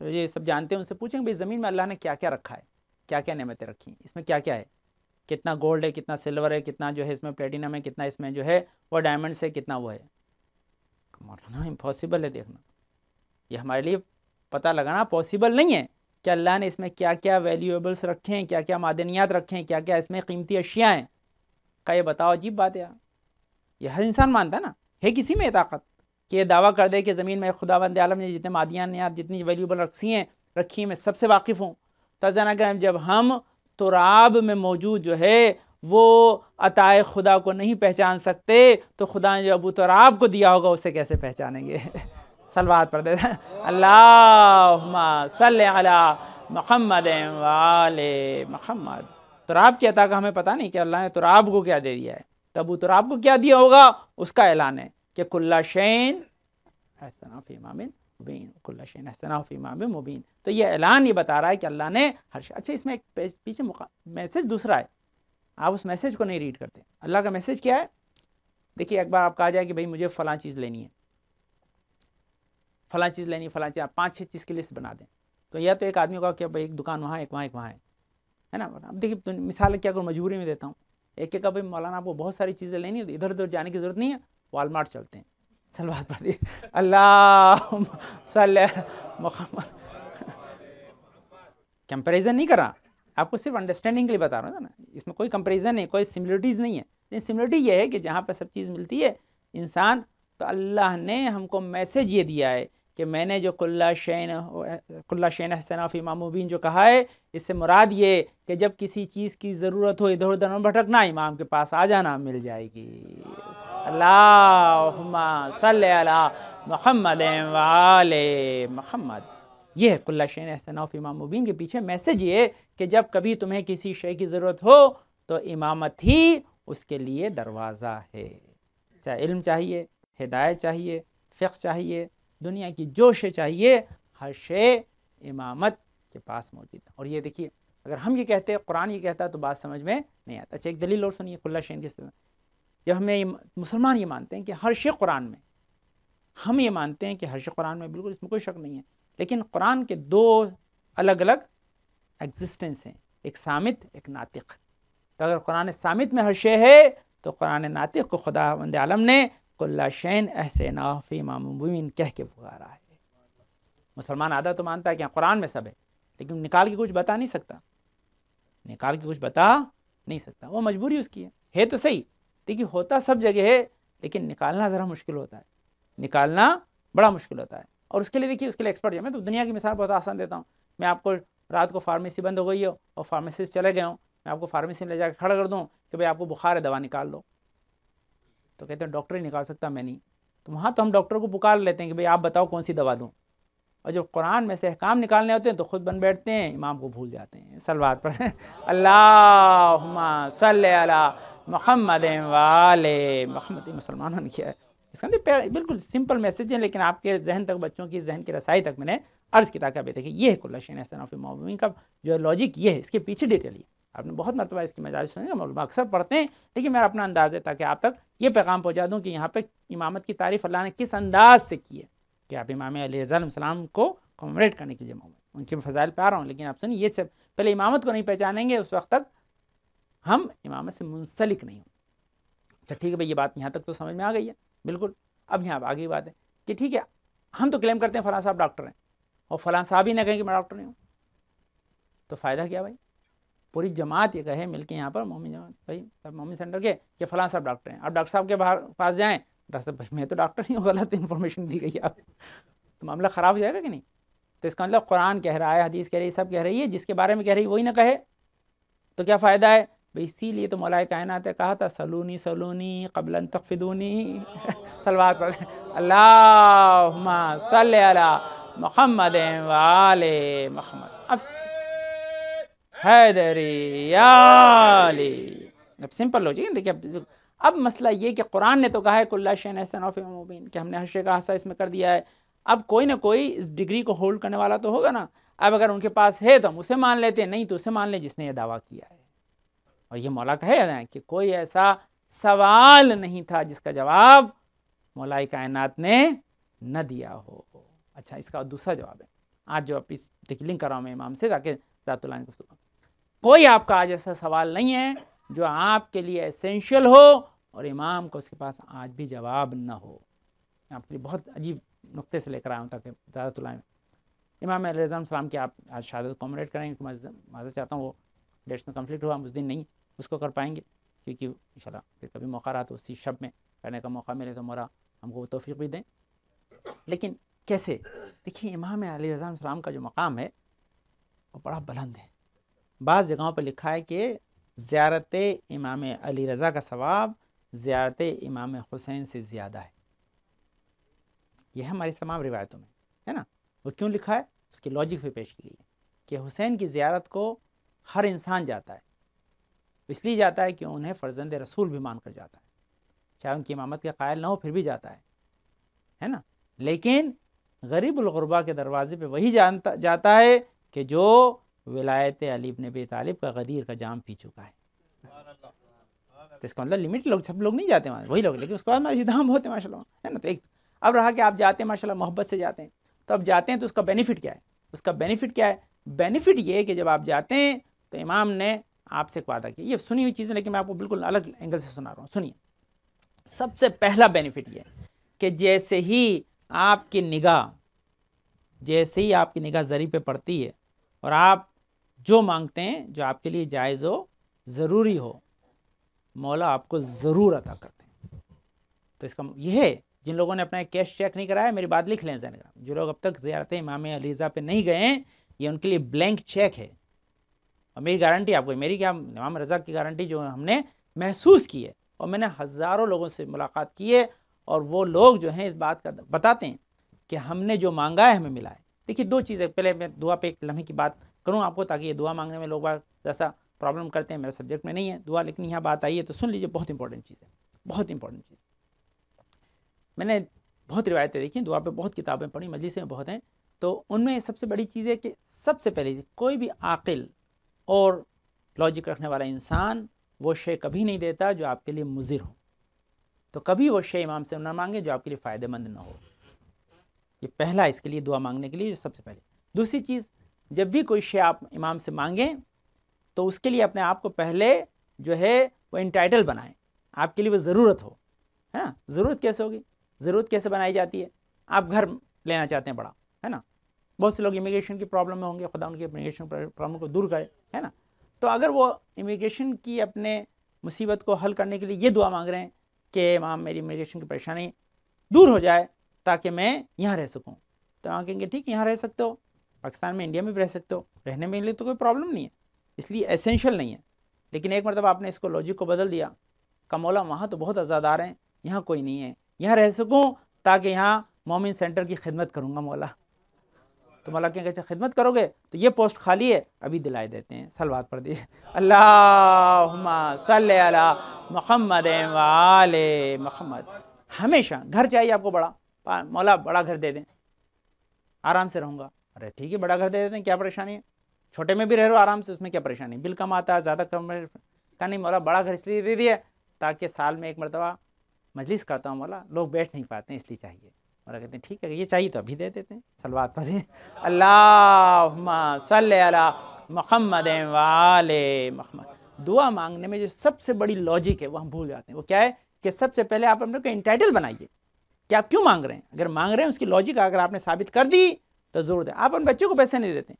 یہ سب جانتے ہیں ان سے پوچھیں بھائی زمین میں اللہ نے کیا کیا رکھا ہے، کیا کیا نعمتیں رکھی ہیں، اس میں کیا کیا ہے، کتنا گولڈ ہے، کتنا سلور ہے، کتنا جو ہے اس میں پلیٹینم ہے، کتنا اس میں جو ہے وہ ڈائمنڈس ہے، کتنا وہ ہے. مولانا امپاسبل ہے دیکھنا، یہ ہمارے لیے پتہ لگانا پاسبل نہیں ہے کہ اللہ نے اس میں کیا کیا ویلیویبلس رکھے ہیں، کیا کیا معدنیات رکھے ہیں، کیا کیا اس میں قیمتی اشیاء ہیں. کا یہ بتاؤ عجیب بات ہے یار. یہ ہر انسان مانتا ہے نا، ہے کسی میں طاقت کہ یہ دعویٰ کر دے کہ زمین میں خداوند عالم نے جتنے معدنیات جتنی ویلیوبل رکھی ہیں میں سب سے واقف ہوں. تو جب ہم تراب میں موجود جو ہے وہ عطائے خدا کو نہیں پہچان سکتے تو خدا نے جو ابو تراب کو دیا ہوگا اسے کیسے پہچانیں گے. صلوات پڑھ دے اللہم صلی علی محمد وآل محمد. تراب کی عطا کا ہمیں پتہ نہیں کہ اللہ نے تراب کو کیا دے دیا ہے، تو ابو تراب کو کیا دیا ہوگا اس کا اعلان ہے کہ کل شین احسنہ فی امام مبین، کل شین احسنہ فی امام مبین. تو یہ اعلان یہ بتا رہا ہے کہ اللہ نے ہر شے. اچھا اس میں ایک پیچھے میسج دوسرا ہے، آپ اس میسج کو نہیں ریڈ کرتے. اللہ کا میسج کیا ہے؟ دیکھیے ایک بار آپ کہا جائے کہ بھائی مجھے فلاں چیز لینی ہے، فلاں چیز لینی، فلاں چیز، آپ 5-6 چیز کی لسٹ بنا دیں. تو یا تو ایک آدمی ہوگا کہ بھائی ایک دکان وہاں، ایک وہاں، ایک وہاں ہے نا. اب دیکھیے مثال کیا کروں، مجبوری میں دیتا ہوں. ایک ایک بھائی مولانا آپ کو بہت ساری چیزیں لینی ہے، ادھر ادھر جانے کی ضرورت نہیں ہے، والمارٹ چلتے ہیں. صلوات پڑھ دیے اللہم صلی محمد. کمپیریزن نہیں کر رہا، آپ کو صرف انڈرسٹینڈنگ کے لیے بتا رہا ہوں نا، اس میں کوئی کمپیریزن نہیں، کوئی سملرٹیز نہیں ہے. لیکن سملرٹی یہ ہے کہ جہاں پہ سب چیز ملتی ہے انسان، تو اللہ نے ہم کو میسج یہ دیا ہے کہ میں نے جو کل شین احسنہ فی امام مبین جو کہا ہے، اس سے مراد یہ کہ جب کسی چیز کی ضرورت ہو ادھر ادھر نہ بھٹکنا، امام کے پاس آ جانا، مل جائے گی. اللہم صلی علی محمد وآل محمد. یہ ہے کل شین احسنہ فی امام مبین کے پیچھے میسج یہ ہے کہ جب کبھی تمہیں کسی شے کی ضرورت ہو تو امامت ہی اس کے لیے دروازہ ہے. چاہے علم چاہیے، ہدایت چاہیے، فقہ چاہیے، دنیا کی جو شے چاہیے، ہر شے امامت کے پاس موجود ہے. اور یہ دیکھیے اگر ہم یہ کہتے ہیں، قرآن یہ کہتا ہے تو بات سمجھ میں نہیں آتا. اچھا ایک دلیل اور سنیے کل شین کے ساتھ. جب ہمیں مسلمان یہ مانتے ہیں کہ ہر شے قرآن میں، ہم یہ مانتے ہیں کہ ہر شے قرآن میں، بالکل اس میں کوئی شک نہیں ہے، لیکن قرآن کے دو الگ الگ ایگزسٹنس ہیں، ایک صامت ایک ناطق. تو اگر قرآن صامت میں ہر شے ہے تو قرآن ناطق کو خداوند عالم نے کل شین احسنہ فی امام مبین کہہ کے پکارا ہے. مسلمان آدھا تو مانتا ہے کہ قرآن میں سب ہے، لیکن نکال کے کچھ بتا نہیں سکتا، نکال کے کچھ بتا نہیں سکتا. وہ مجبوری اس کی ہے تو صحیح. دیکھیے ہوتا سب جگہ ہے لیکن نکالنا ذرا مشکل ہوتا ہے، نکالنا بڑا مشکل ہوتا ہے. اور اس کے لیے دیکھیے اس کے لیے ایکسپرٹ ہے. میں تو دنیا کی مثال بہت آسان دیتا ہوں. میں آپ کو رات کو فارمیسی بند ہو گئی ہو اور فارمیسسٹ چلے گئے ہوں، میں آپ کو فارمیسی میں لے جا کے کھڑا کر دوں کہ بھائی آپ کو بخار ہے، دوا نکال دو، تو کہتے ہیں ڈاکٹر ہی نکال سکتا، میں نہیں. تو وہاں تو ہم ڈاکٹر کو پکار لیتے ہیں کہ بھائی آپ بتاؤ کون سی دوا دوں. اور جب قرآن میں سے احکام نکالنے ہوتے ہیں تو خود بن بیٹھتے ہیں، امام کو بھول جاتے ہیں. صلوات پڑھیں اللہم صلی علی محمد وآل محمد. مسلمانوں نے کیا ہے اس کا اندر بالکل سمپل میسج ہے، لیکن آپ کے ذہن تک، بچوں کی ذہن کی رسائی تک میں نے عرض کی تاکہ دیکھیں یہ ہے کل شین احسنہ فی امام مبین کا جو لاجک یہ ہے. اس کے پیچھے ڈیٹیل آپ نے بہت مرتبہ اس کی مجالس سنی، ہم اکثر پڑھتے ہیں، لیکن میرا اپنا انداز ہے تاکہ آپ تک یہ پیغام پہنچا دوں کہ یہاں پہ امامت کی تعریف اللہ نے کس انداز سے کی ہے کہ آپ امام علیہ السلام کو کمیموریٹ کرنے کے لیے ان کے فضائل پہ آ رہا ہوں. لیکن آپ سنیے یہ سب پہلے امامت کو نہیں پہچانیں گے اس وقت تک ہم امامت سے منسلک نہیں ہوں. اچھا ٹھیک ہے بھائی، یہ بات یہاں تک تو سمجھ میں آ گئی ہے بالکل. اب یہاں آگے بات ہے کہ ٹھیک ہے ہم تو کلیم کرتے ہیں فلاں صاحب ڈاکٹر ہیں، اور فلاں صاحب ہی نہ کہیں کہ میں ڈاکٹر نہیں ہوں، تو فائدہ کیا بھائی؟ پوری جماعت یہ کہے مل کے یہاں پر مومن جماعت بھائی مومن سینٹر کے کہ فلاں صاحب ڈاکٹر ہیں، آپ ڈاکٹر صاحب کے پاس جائیں، ڈاکٹر صاحب بھائی میں تو ڈاکٹر نہیں ہوں، غلط انفارمیشن دی گئی آپ، تو معاملہ خراب ہو جائے گا کہ نہیں؟ تو اس کا مطلب قرآن کہہ رہا ہے، حدیث کہہ رہی ہے، سب کہہ رہی ہے، جس کے بارے میں کہہ رہی ہے وہی نہ کہے تو کیا فائدہ ہے بھائی؟ اسی لیے تو مولا کائنات نے کہا تھا سلونی سلونی قبل ان تقفدونی. صلوات پڑھیں اللہم صلی علی محمد وآل محمد. اب حیدری یا علی. اب سمپل لوجک ہے. دیکھیے اب مسئلہ یہ کہ قرآن نے تو کہا ہے کل شیء احسنہ فی امام مبین کہ ہم نے ہر شے کا احاطہ اس میں کر دیا ہے. اب کوئی نہ کوئی اس ڈگری کو ہولڈ کرنے والا تو ہوگا نا. اب اگر ان کے پاس ہے تو ہم اسے مان لیتے ہیں, نہیں تو اسے مان لیں جس نے یہ دعویٰ کیا ہے. اور یہ مولا کا ہے کہ کوئی ایسا سوال نہیں تھا جس کا جواب مولا کائنات نے نہ دیا ہو. اچھا اس کا دوسرا جواب ہے آج جو اس لنک کر رہا ہوں میں امام سے تاکہ ذات اللہ نے گفتگو. کوئی آپ کا آج ایسا سوال نہیں ہے جو آپ کے لیے اسینشیل ہو اور امام کو اس کے پاس آج بھی جواب نہ ہو. آپ کے لیے بہت عجیب نقطے سے لے کر آیا ہوں تاکہ ذات اللہ امام علیہ السلام کی آپ آج شہادت کومریٹ کریں گے. معذرت چاہتا ہوں وہ ڈیٹس میں کنفلکٹ ہوا, ہم اس دن نہیں اس کو کر پائیں گے کیونکہ انشاءاللہ پھر کبھی موقع رہا تو اسی شب میں کرنے کا موقع ملے تو مولا ہم کو وہ توفیق بھی دیں. لیکن کیسے؟ دیکھیے امام علیہ السلام کا جو مقام ہے وہ بڑا بلند ہے. بعض جگہوں پہ لکھا ہے کہ زیارت امام علی رضا کا ثواب زیارت امام حسین سے زیادہ ہے. یہ ہے ہماری تمام روایتوں میں ہے نا. وہ کیوں لکھا ہے اس کی لاجک بھی پیش کی گئی ہے کہ حسین کی زیارت کو ہر انسان جاتا ہے, اس لیے جاتا ہے کہ انہیں فرزند رسول بھی مان کر جاتا ہے, چاہے ان کی امامت کے قائل نہ ہو پھر بھی جاتا ہے نا. لیکن غریب الغربا کے دروازے پہ وہی جاتا ہے کہ جو ولایت علی بن ابی طالب کا غدیر کا جام پی چکا ہے. تو اس کا مطلب لمٹ لوگ سب لوگ نہیں جاتے وہاں, وہی لوگ, لیکن اس کے بعد ماشاء دھام ہوتے ہیں ماشاء اللہ ہے نا. تو ایک اب رہا کہ آپ جاتے ہیں ماشاء اللہ محبت سے جاتے ہیں, تو اب جاتے ہیں تو اس کا بینیفٹ کیا ہے؟ اس کا بینیفٹ کیا ہے؟ بینیفٹ یہ ہے کہ جب آپ جاتے ہیں تو امام نے آپ سے ایک وعدہ کیا. یہ سنی ہوئی چیزیں لیکن میں آپ کو بالکل الگ اینگل سے سنا رہا ہوں. سنیے, سب سے پہلا بینیفٹ یہ ہے کہ جیسے ہی آپ کی نگاہ زری پہ پڑتی ہے اور آپ جو مانگتے ہیں جو آپ کے لیے جائز ہو ضروری ہو, مولا آپ کو ضرور عطا کرتے ہیں. تو اس کا یہ ہے جن لوگوں نے اپنا کیش چیک نہیں کرایا, میری بات لکھ لیں ذہن کا, جو لوگ اب تک زیارت امام علی رضا پہ نہیں گئے ہیں یہ ان کے لیے بلینک چیک ہے. اور میری گارنٹی آپ کو, میری کیا امام رضا کی گارنٹی جو ہم نے محسوس کی ہے, اور میں نے ہزاروں لوگوں سے ملاقات کی ہے اور وہ لوگ جو ہیں اس بات کا بتاتے ہیں کہ ہم نے جو مانگا ہے ہمیں ملا ہے. دیکھیے دو چیزیں, پہلے میں دعا پہ ایک لمحے کی بات کروں آپ کو تاکہ یہ دعا مانگنے میں لوگ جیسا پرابلم کرتے ہیں, میرے سبجیکٹ میں نہیں ہے دعا, لیکن یہاں بات آئی ہے تو سن لیجیے. بہت امپورٹنٹ چیز ہے, بہت امپورٹنٹ چیز. میں نے بہت روایتیں دیکھی, دعا پہ بہت کتابیں پڑھی, مجلسیں بہت ہیں, تو ان میں سب سے بڑی چیز ہے کہ سب سے پہلے کوئی بھی عاقل اور لاجک رکھنے والا انسان وہ شے کبھی نہیں دیتا جو آپ کے لیے مضر ہو. تو کبھی وہ شے امام سے نہ مانگے جو آپ کے لیے فائدہ مند نہ ہو. یہ پہلا اس کے لیے دعا مانگنے کے لیے جو سب سے پہلے. دوسری چیز, جب بھی کوئی شے آپ امام سے مانگیں تو اس کے لیے اپنے آپ کو پہلے جو ہے وہ انٹائٹل بنائیں, آپ کے لیے وہ ضرورت ہو, ہے نا. ضرورت کیسے ہوگی؟ ضرورت کیسے بنائی جاتی ہے؟ آپ گھر لینا چاہتے ہیں بڑا, ہے نا. بہت سے لوگ امیگریشن کی پرابلم میں ہوں گے, خدا ان کی امیگریشن پرابلم کو دور کرے, ہے نا. تو اگر وہ امیگریشن کی اپنے مصیبت کو حل کرنے کے لیے یہ دعا مانگ رہے ہیں کہ امام میری امیگریشن کی پریشانی دور ہو جائے تاکہ میں یہاں رہ سکوں, تو آپ کہیں گے ٹھیک یہاں رہ سکتے ہو, پاکستان میں انڈیا میں بھی رہ سکتے ہو, رہنے میں لیے تو کوئی پرابلم نہیں ہے, اس لیے ایسینشیل نہیں ہے. لیکن ایک مرتبہ آپ نے اس کو لاجک کو بدل دیا کہ مولا وہاں تو بہت آزادار ہیں, یہاں کوئی نہیں ہے, یہاں رہ سکوں تاکہ یہاں مومن سینٹر کی خدمت کروں گا مولا. تو مولا کہیں کہ خدمت کرو گے تو یہ پوسٹ خالی ہے, ابھی دلائے دیتے ہیں, صلوات پڑھ دیجیے. اللہم صلی علی محمد و آل محمد. ہمیشہ گھر چاہیے آپ کو بڑا, مولا بڑا گھر دے دیں, آرام سے رہوں گا. ارے ٹھیک ہے بڑا گھر دے دیتے ہیں, کیا پریشانی ہے, چھوٹے میں بھی رہ رہو آرام سے, اس میں کیا پریشانی, بل کم آتا ہے, زیادہ کم کا نہیں. مولا بڑا گھر اس لیے دے دیا تاکہ سال میں ایک مرتبہ مجلس کرتا ہوں مولا, لوگ بیٹھ نہیں پاتے ہیں اس لیے چاہیے. مولا کہتے ہیں ٹھیک ہے یہ چاہیے تو ابھی دے دیتے ہیں, صلوات پڑھیں. اللہم صلی علی محمد و آل محمد. دعا مانگنے میں جو سب سے بڑی لاجک ہے وہ ہم بھول جاتے ہیں. وہ کیا ہے کہ سب سے پہلے آپ اپنے کو انٹائٹل بنائیے کہ آپ کیوں مانگ رہے ہیں. اگر مانگ رہے ہیں اس کی لاجک اگر آپ نے ثابت کر دی تو ضرور دیں. آپ اپنے بچے کو پیسے نہیں دیتے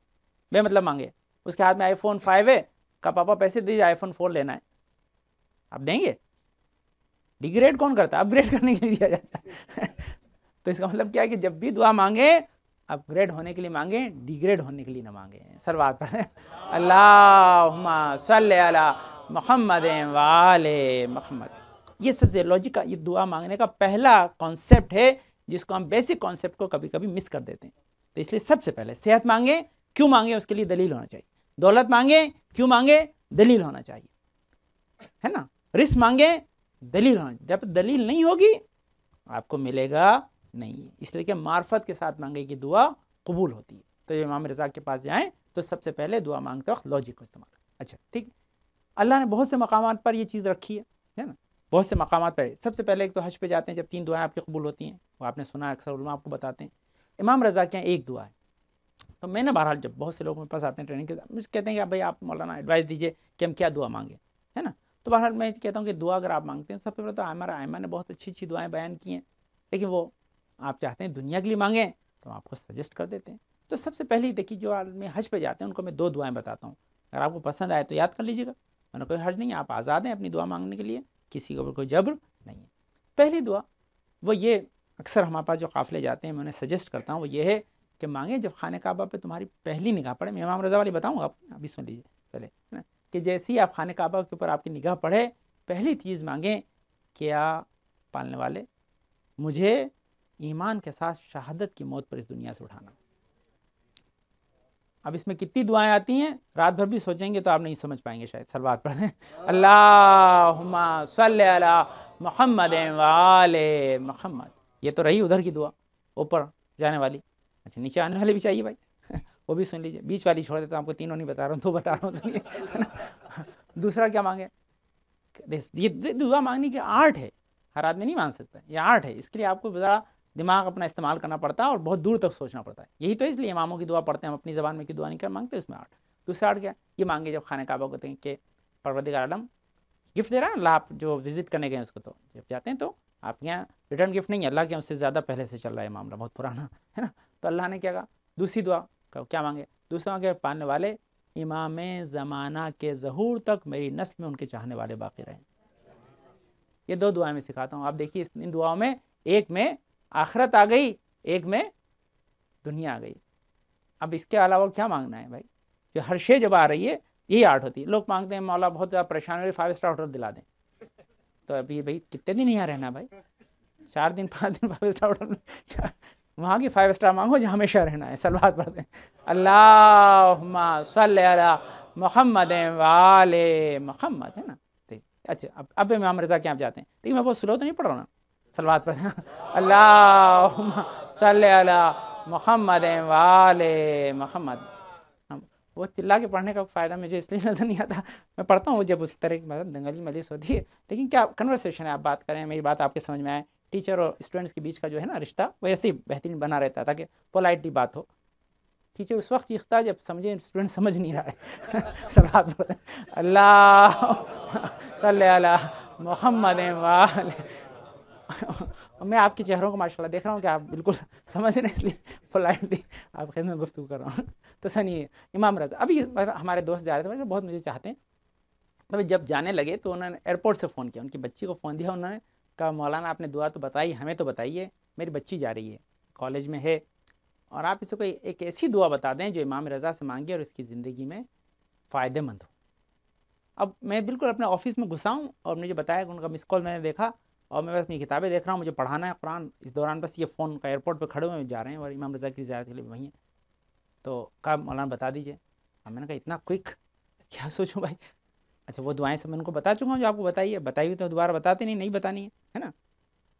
بے مطلب مانگے, اس کے ہاتھ میں آئی فون 5 ہے, کا پاپا پیسے دیجیے آئی فون 4 لینا ہے, آپ دیں گے؟ ڈیگریڈ کون کرتا ہے؟ اپ گریڈ کرنے کے لیے دیا جاتا ہے. تو اس کا مطلب کیا ہے کہ جب بھی دعا مانگیں اپ گریڈ ہونے کے لیے مانگیں, ڈیگریڈ ہونے کے لیے نہ مانگیں. صلوات پڑھیں. اللہم صلی علی محمد و آل محمد. یہ سب سے لاجک کا, یہ دعا مانگنے کا پہلا کانسیپٹ ہے جس کو ہم بیسک کانسیپٹ کو کبھی کبھی مس کر دیتے ہیں. تو اس لیے سب سے پہلے صحت مانگیں, کیوں مانگیں اس کے لیے دلیل ہونا چاہیے. دولت مانگیں کیوں مانگے؟ دلیل ہونا چاہیے، ہے نا. رزق مانگیں دلیل ہونا، جب دلیل نہیں ہوگی آپ کو ملے گا نہیں. اس لیے کہ معرفت کے ساتھ مانگے کی دعا قبول ہوتی ہے. تو امام رضا کے پاس جائیں تو سب سے پہلے دعا مانگتے وقت لاجک کو استعمال کریں. اچھا ٹھیک، اللہ نے بہت سے مقامات پر یہ چیز رکھی ہے نا، بہت سے مقامات پر. سب سے پہلے ایک تو حج پہ جاتے ہیں جب 3 دعائیں آپ کی قبول ہوتی ہیں، وہ آپ نے سنا اکثر علماء آپ کو بتاتے ہیں. امام رضا کے یہاں ایک دعا ہے. تو میں نے بہرحال جب بہت سے لوگ میرے پاس آتے ہیں ٹریننگ کے، مجھے کہتے ہیں کہ بھائی آپ مولانا ایڈوائس دیجیے کہ ہم کیا دعا مانگیں، ہے نا. تو بہرحال میں کہتا ہوں کہ دعا اگر آپ مانگتے ہیں، سب سے پہلے تو ہمارا آئمہ نے بہت اچھی اچھی دعائیں بیان کی ہیں، لیکن وہ آپ چاہتے ہیں دنیا کے لیے مانگیں تو آپ کو سجیسٹ کر دیتے ہیں. تو سب سے پہلی دیکھیے جو آدمی حج پہ جاتے ہیں ان کو میں 2 دعائیں بتاتا ہوں، اگر آپ کو پسند آئے تو یاد کر لیجیے گا، ورنہ کوئی حرج نہیں ہے، آپ آزاد ہیں اپنی دعا مانگنے کے لیے، کسی کو کوئی جبر نہیں ہے. پہلی دعا وہ یہ، اکثر ہمارے پاس جو قافلے جاتے ہیں میں انہیں سجیسٹ کرتا ہوں، وہ یہ ہے کہ مانگیں جب خانہ کعبہ پہ تمہاری پہلی نگاہ پڑے. میں امام رضا والی بتاؤں گا آپ ابھی سن لیجیے پہلے، ہے نا، کہ جیسے ہی آپ خانہ کعبہ کے اوپر آپ کی نگاہ پڑے پہلی چیز مانگیں کیا پالنے والے مجھے ایمان کے ساتھ شہادت کی موت پر اس دنیا سے اٹھانا. اب اس میں کتنی دعائیں آتی ہیں، رات بھر بھی سوچیں گے تو آپ نہیں سمجھ پائیں گے شاید. صلوات پڑھ دیں، اللہم صلی علی محمد وآل محمد. یہ تو رہی ادھر کی دعا اوپر جانے والی. اچھا نیچے آنے والی بھی چاہیے بھائی، وہ بھی سن لیجیے. بیچ والی چھوڑ دیتا ہوں، آپ کو تینوں نہیں بتا رہا ہوں، 2 بتا رہا ہوں. دوسرا کیا مانگے؟ یہ دعا مانگنے کی آرٹ ہے، ہر آدمی نہیں مانگ سکتا، یہ آرٹ ہے. اس کے لیے آپ کو ذرا دماغ اپنا استعمال کرنا پڑتا ہے اور بہت دور تک سوچنا پڑتا ہے. یہی تو اس لیے اماموں کی دعا پڑھتے ہیں، ہم اپنی زبان میں کی دعا نہیں کر مانگتے، اس میں آرٹ. دوسرا آرٹ کیا؟ یہ مانگے جب خانہ کعبہ کو دیکھ کہ پروردگار عالم گفٹ دے رہا ہے اللہ، آپ جو وزٹ کرنے گئے اس کو، تو جب جاتے ہیں تو آپ کے یہاں ریٹرن گفٹ نہیں ہے، اللہ کے یہاں اس سے زیادہ پہلے سے چل رہا ہے معاملہ، بہت پرانا ہے نا. تو اللہ نے کیا کہا؟ دوسری دعا کیا مانگے؟ دوسرا مانگے پانے والے امام زمانہ کے ظہور تک میری نسل میں ان کے چاہنے والے باقی رہیں. یہ 2 دعائیں میں سکھاتا ہوں. آپ دیکھیے ان دعاؤں میں ایک میں آخرت آ گئی، ایک میں دنیا آ گئی. اب اس کے علاوہ کیا مانگنا ہے بھائی؟ کہ ہر شے جب آ رہی ہے یہی آرٹ ہوتی ہے. لوگ مانگتے ہیں مولا بہت زیادہ پریشان ہوئے 5 اسٹار ہوٹل دلا دیں. تو ابھی بھائی کتنے دن یہاں رہنا بھائی؟ 4 دن 5 دن 5 اسٹار ہوٹل میں، وہاں کی 5 اسٹار مانگو جہاں ہمیشہ رہنا ہے. صلوات پڑھتے ہیں، اللہم صلی علی محمد وآل محمد، ہے نا. اچھا اب امام رضا کے آپ جاتے ہیں، لیکن میں بہت سلو تو نہیں پڑھ رہا نا. صلوات پڑھتے ہیں، اللہم صلی علی محمد وآل محمد. وہ چلا کے پڑھنے کا فائدہ مجھے اس لیے نظر نہیں آتا، میں پڑھتا ہوں جب اس طرح کی بات دنگلی مجلس ہوتی ہے. لیکن کیا کنورسیشن ہے، آپ بات کریں، میری بات آپ کے سمجھ میں آئے. ٹیچر اور اسٹوڈنٹس کے بیچ کا جو ہے نا رشتہ وہ ایسے ہی بہترین بنا رہتا ہے تاکہ پولائٹلی بات ہو. ٹیچر اس وقت چیختا ہے جب سمجھے اسٹوڈنٹ سمجھ نہیں رہا ہے. صلوات پڑھیں، اللہ صلی علی محمد وآل. میں آپ کے چہروں کو ماشاءاللہ دیکھ رہا ہوں کہ آپ بالکل سمجھ رہے ہیں، اس لیے پولائٹلی آپ خدمت گفتگو کر رہا ہوں. تو سنیے امام رضا، ابھی ہمارے دوست جا رہے تھے بہت مجھے چاہتے ہیں. تو جب جانے لگے تو انہوں نے ایئرپورٹ سے فون کیا، ان کی بچی کو فون دیا، انہوں نے کہا مولانا آپ نے دعا تو بتائی، ہمیں تو بتائیے، میری بچی جا رہی ہے، کالج میں ہے، اور آپ اسے کوئی ایک ایسی دعا بتا دیں جو امام رضا سے مانگے اور اس کی زندگی میں فائدہ مند ہو. اب میں بالکل اپنے آفس میں گھسا ہوں اور مجھے بتایا کہ ان کا مس کال میں نے دیکھا، اور میں بس اپنی کتابیں دیکھ رہا ہوں، مجھے پڑھانا ہے قرآن. اس دوران بس یہ فون کا ایئرپورٹ پہ کھڑے ہوئے جا رہے ہیں اور امام رضا کی زیارت کے لیے وہیں ہیں. تو کہا مولانا بتا دیجیے. اب میں نے کہا اتنا کوئک کیا سوچوں بھائی. اچھا وہ دعائیں سب میں ان کو بتا چکا ہوں جو آپ کو بتائی ہوئی تو دوبارہ بتاتے نہیں بتانی ہے نا،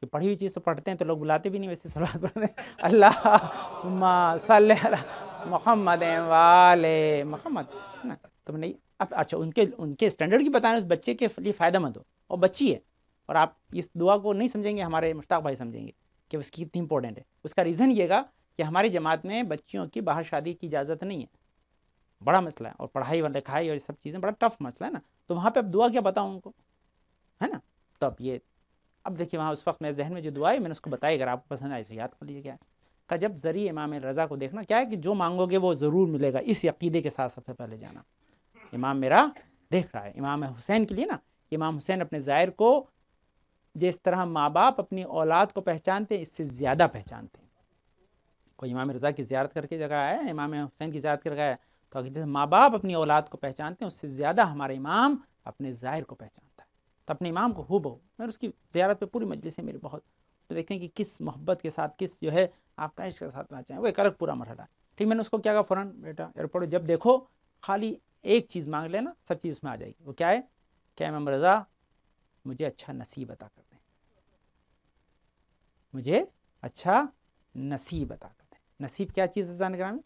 کہ پڑھی ہوئی چیز تو پڑھتے ہیں تو لوگ بلاتے بھی نہیں، ویسے صلوات پڑھتے ہیں، اللہم صلی علی محمد وآل محمد، ہے نا. تو میں نہیں اب اچھا ان کے اسٹینڈرڈ کی بتائیں، اس بچے کے لیے فائدہ مند ہو، اور بچی ہے، اور آپ اس دعا کو نہیں سمجھیں گے، ہمارے مشتاق بھائی سمجھیں گے کہ اس کی کتنی امپورٹنٹ ہے. اس کا ریزن یہ گا کہ ہماری جماعت میں بچیوں کی باہر شادی کی اجازت نہیں ہے، بڑا مسئلہ ہے، اور پڑھائی اور لکھائی اور یہ سب چیزیں بڑا ٹف مسئلہ ہے نا. تو وہاں پہ اب دعا کیا بتاؤں ان کو، ہے نا. تو اب دیکھیے وہاں اس وقت میرے ذہن میں جو دعا ہے میں نے اس کو بتائی، اگر آپ کو پسند آئے تو یاد کر لیجیے. کیا کہ جب ذریعہ امام رضا کو دیکھنا کیا ہے کہ جو مانگو گے وہ ضرور ملے گا، اس عقیدے کے ساتھ سب سے پہلے جانا. امام میرا دیکھ رہا ہے. امام حسین کے لیے نا، امام حسین اپنے ظاہر کو جس طرح ماں باپ اپنی اولاد کو پہچانتے ہیں اس سے زیادہ پہچانتے ہیں. کوئی امام رضا کی زیارت کر کے جگہ آیا ہے، امام حسین کی زیارت کر کے آیا، تو جیسے ماں باپ اپنی اولاد کو پہچانتے ہیں اس سے زیادہ ہمارے امام اپنے ظاہر کو پہچانتا ہے. تو اپنے امام کو ہو بہو، میں اس کی زیارت پہ پوری مجلس ہے میری بہت، تو دیکھیں کہ کس محبت کے ساتھ، کس جو ہے آپ کا عشق کے ساتھ پہنچائیں، وہ ایک الگ پورا مرحلہ ہے. ٹھیک، میں نے اس کو کیا کہا فوراً، بیٹا ایئرپورٹ جب دیکھو خالی ایک چیز مانگ لینا سب چیز اس میں آ جائے گی. وہ کیا ہے؟ کہ امام رضا مجھے اچھا نصیب عطا کر دیں, مجھے اچھا نصیب عطا کر دیں. نصیب کیا چیز ہے عزیزان گرامی؟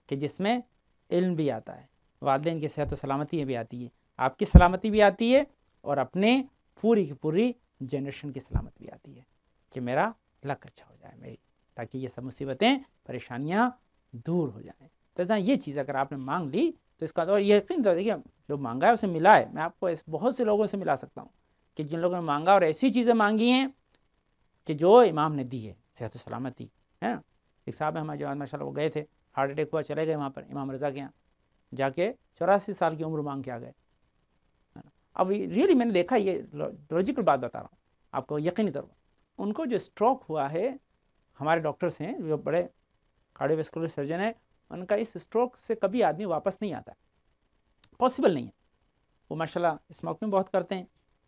کہ جس میں علم بھی آتا ہے, والدین کی صحت و سلامتی بھی آتی ہے, آپ کی سلامتی بھی آتی ہے, اور اپنے پوری کی پوری جنریشن کی سلامت بھی آتی ہے, کہ میرا لک اچھا ہو جائے میری, تاکہ یہ سب مصیبتیں پریشانیاں دور ہو جائیں. تو ایسا یہ چیز اگر آپ نے مانگ لی تو اس کا اور یقین تو دیکھیے جو مانگا ہے اسے ملا ہے. میں آپ کو بہت سے لوگوں سے ملا سکتا ہوں کہ جن لوگوں نے مانگا اور ایسی چیزیں مانگی ہیں کہ جو امام نے دی ہے, صحت و سلامتی ہے نا. ایک صاحب ہیں ہمارے جو ماشاء اللہ وہ گئے تھے, ہارٹ اٹیک ہوا, چلے گئے وہاں پر امام رضا کے یہاں, جا کے 84 سال کی عمر مانگ کے آ گئے. اب ریئلی میں نے دیکھا, یہ لاجیکل بات بتا رہا ہوں آپ کو یقینی طور پر. ان کو جو اسٹروک ہوا ہے, ہمارے ڈاکٹرس ہیں جو بڑے کارڈیو ویسکولر سرجن ہیں, ان کا اس اسٹروک سے کبھی آدمی واپس نہیں آتا, پاسبل نہیں ہے. وہ ماشاءاللہ اسموکنگ بہت کرتے ہیں,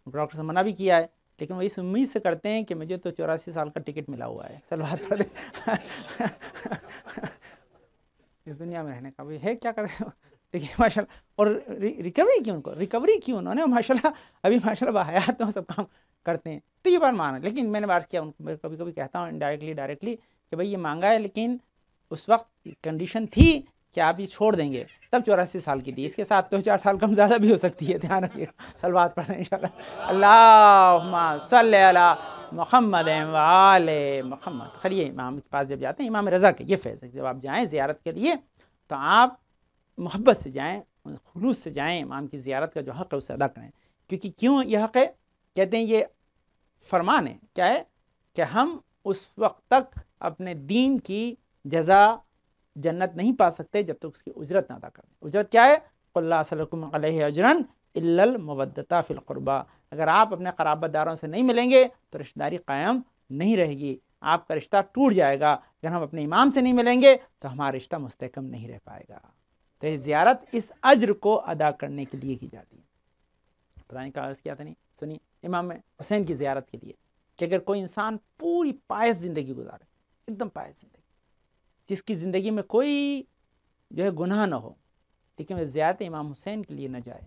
ڈاکٹر سے منع بھی کیا ہے, لیکن وہ اس امید سے کرتے ہیں کہ مجھے تو 84 سال کا ٹکٹ ملا ہوا ہے سلوات پڑھ اس دنیا میں رہنے کا. بھی ہے کیا کرے دیکھیے ماشاء اللہ. اور ریکوری کی ان کو, ریکوری کی انہوں نے ماشاء اللہ, ابھی ماشاء اللہ بحیات میں سب کام کرتے ہیں. تو یہ بات مانا, لیکن میں نے بات کیا ان کو, میں کبھی کبھی کہتا ہوں انڈائریکٹلی ڈائریکٹلی کہ بھائی یہ مانگا ہے, لیکن اس وقت کنڈیشن تھی کہ آپ یہ چھوڑ دیں گے, تب 84 سال کی تھی. اس کے ساتھ تو 4 سال کم زیادہ بھی ہو سکتی ہے, دھیان رکھیے. سلوات پڑھیں انشاءاللہ. اللہم صلی علی محمد و آل محمد. خلیے امام کے پاس جب جاتے ہیں, امام رضا کے یہ فیض ہے, جب آپ جائیں زیارت کے لیے تو آپ محبت سے جائیں, خلوص سے جائیں, امام کی زیارت کا جو حق ہے اسے ادا کریں. کیونکہ کیوں یہ حق ہے؟ کہتے ہیں یہ فرمان ہے, کیا ہے کہ ہم اس وقت تک اپنے دین کی جزا جنت نہیں پا سکتے جب تک اس کی اجرت نہ ادا کریں. اجرت کیا ہے؟ قل لا اسألکم علیہ اجرا الا المودۃ فی القربى. اگر آپ اپنے قرابت داروں سے نہیں ملیں گے تو رشتہ داری قائم نہیں رہے گی, آپ کا رشتہ ٹوٹ جائے گا. اگر ہم اپنے امام سے نہیں ملیں گے تو ہمارا رشتہ مستحکم نہیں رہ پائے گا. تو یہ زیارت اس اجر کو ادا کرنے کے لیے کی جاتی ہے. پتہ نہیں کیا عرض کیا تھا, نہیں سنی, امام حسین کی زیارت کے لیے, کہ اگر کوئی انسان پوری پائس زندگی گزارے, ایک دم پائس زندگی, جس کی زندگی میں کوئی جو ہے گناہ نہ ہو, لیکن وہ زیارت امام حسین کے لیے نہ جائے,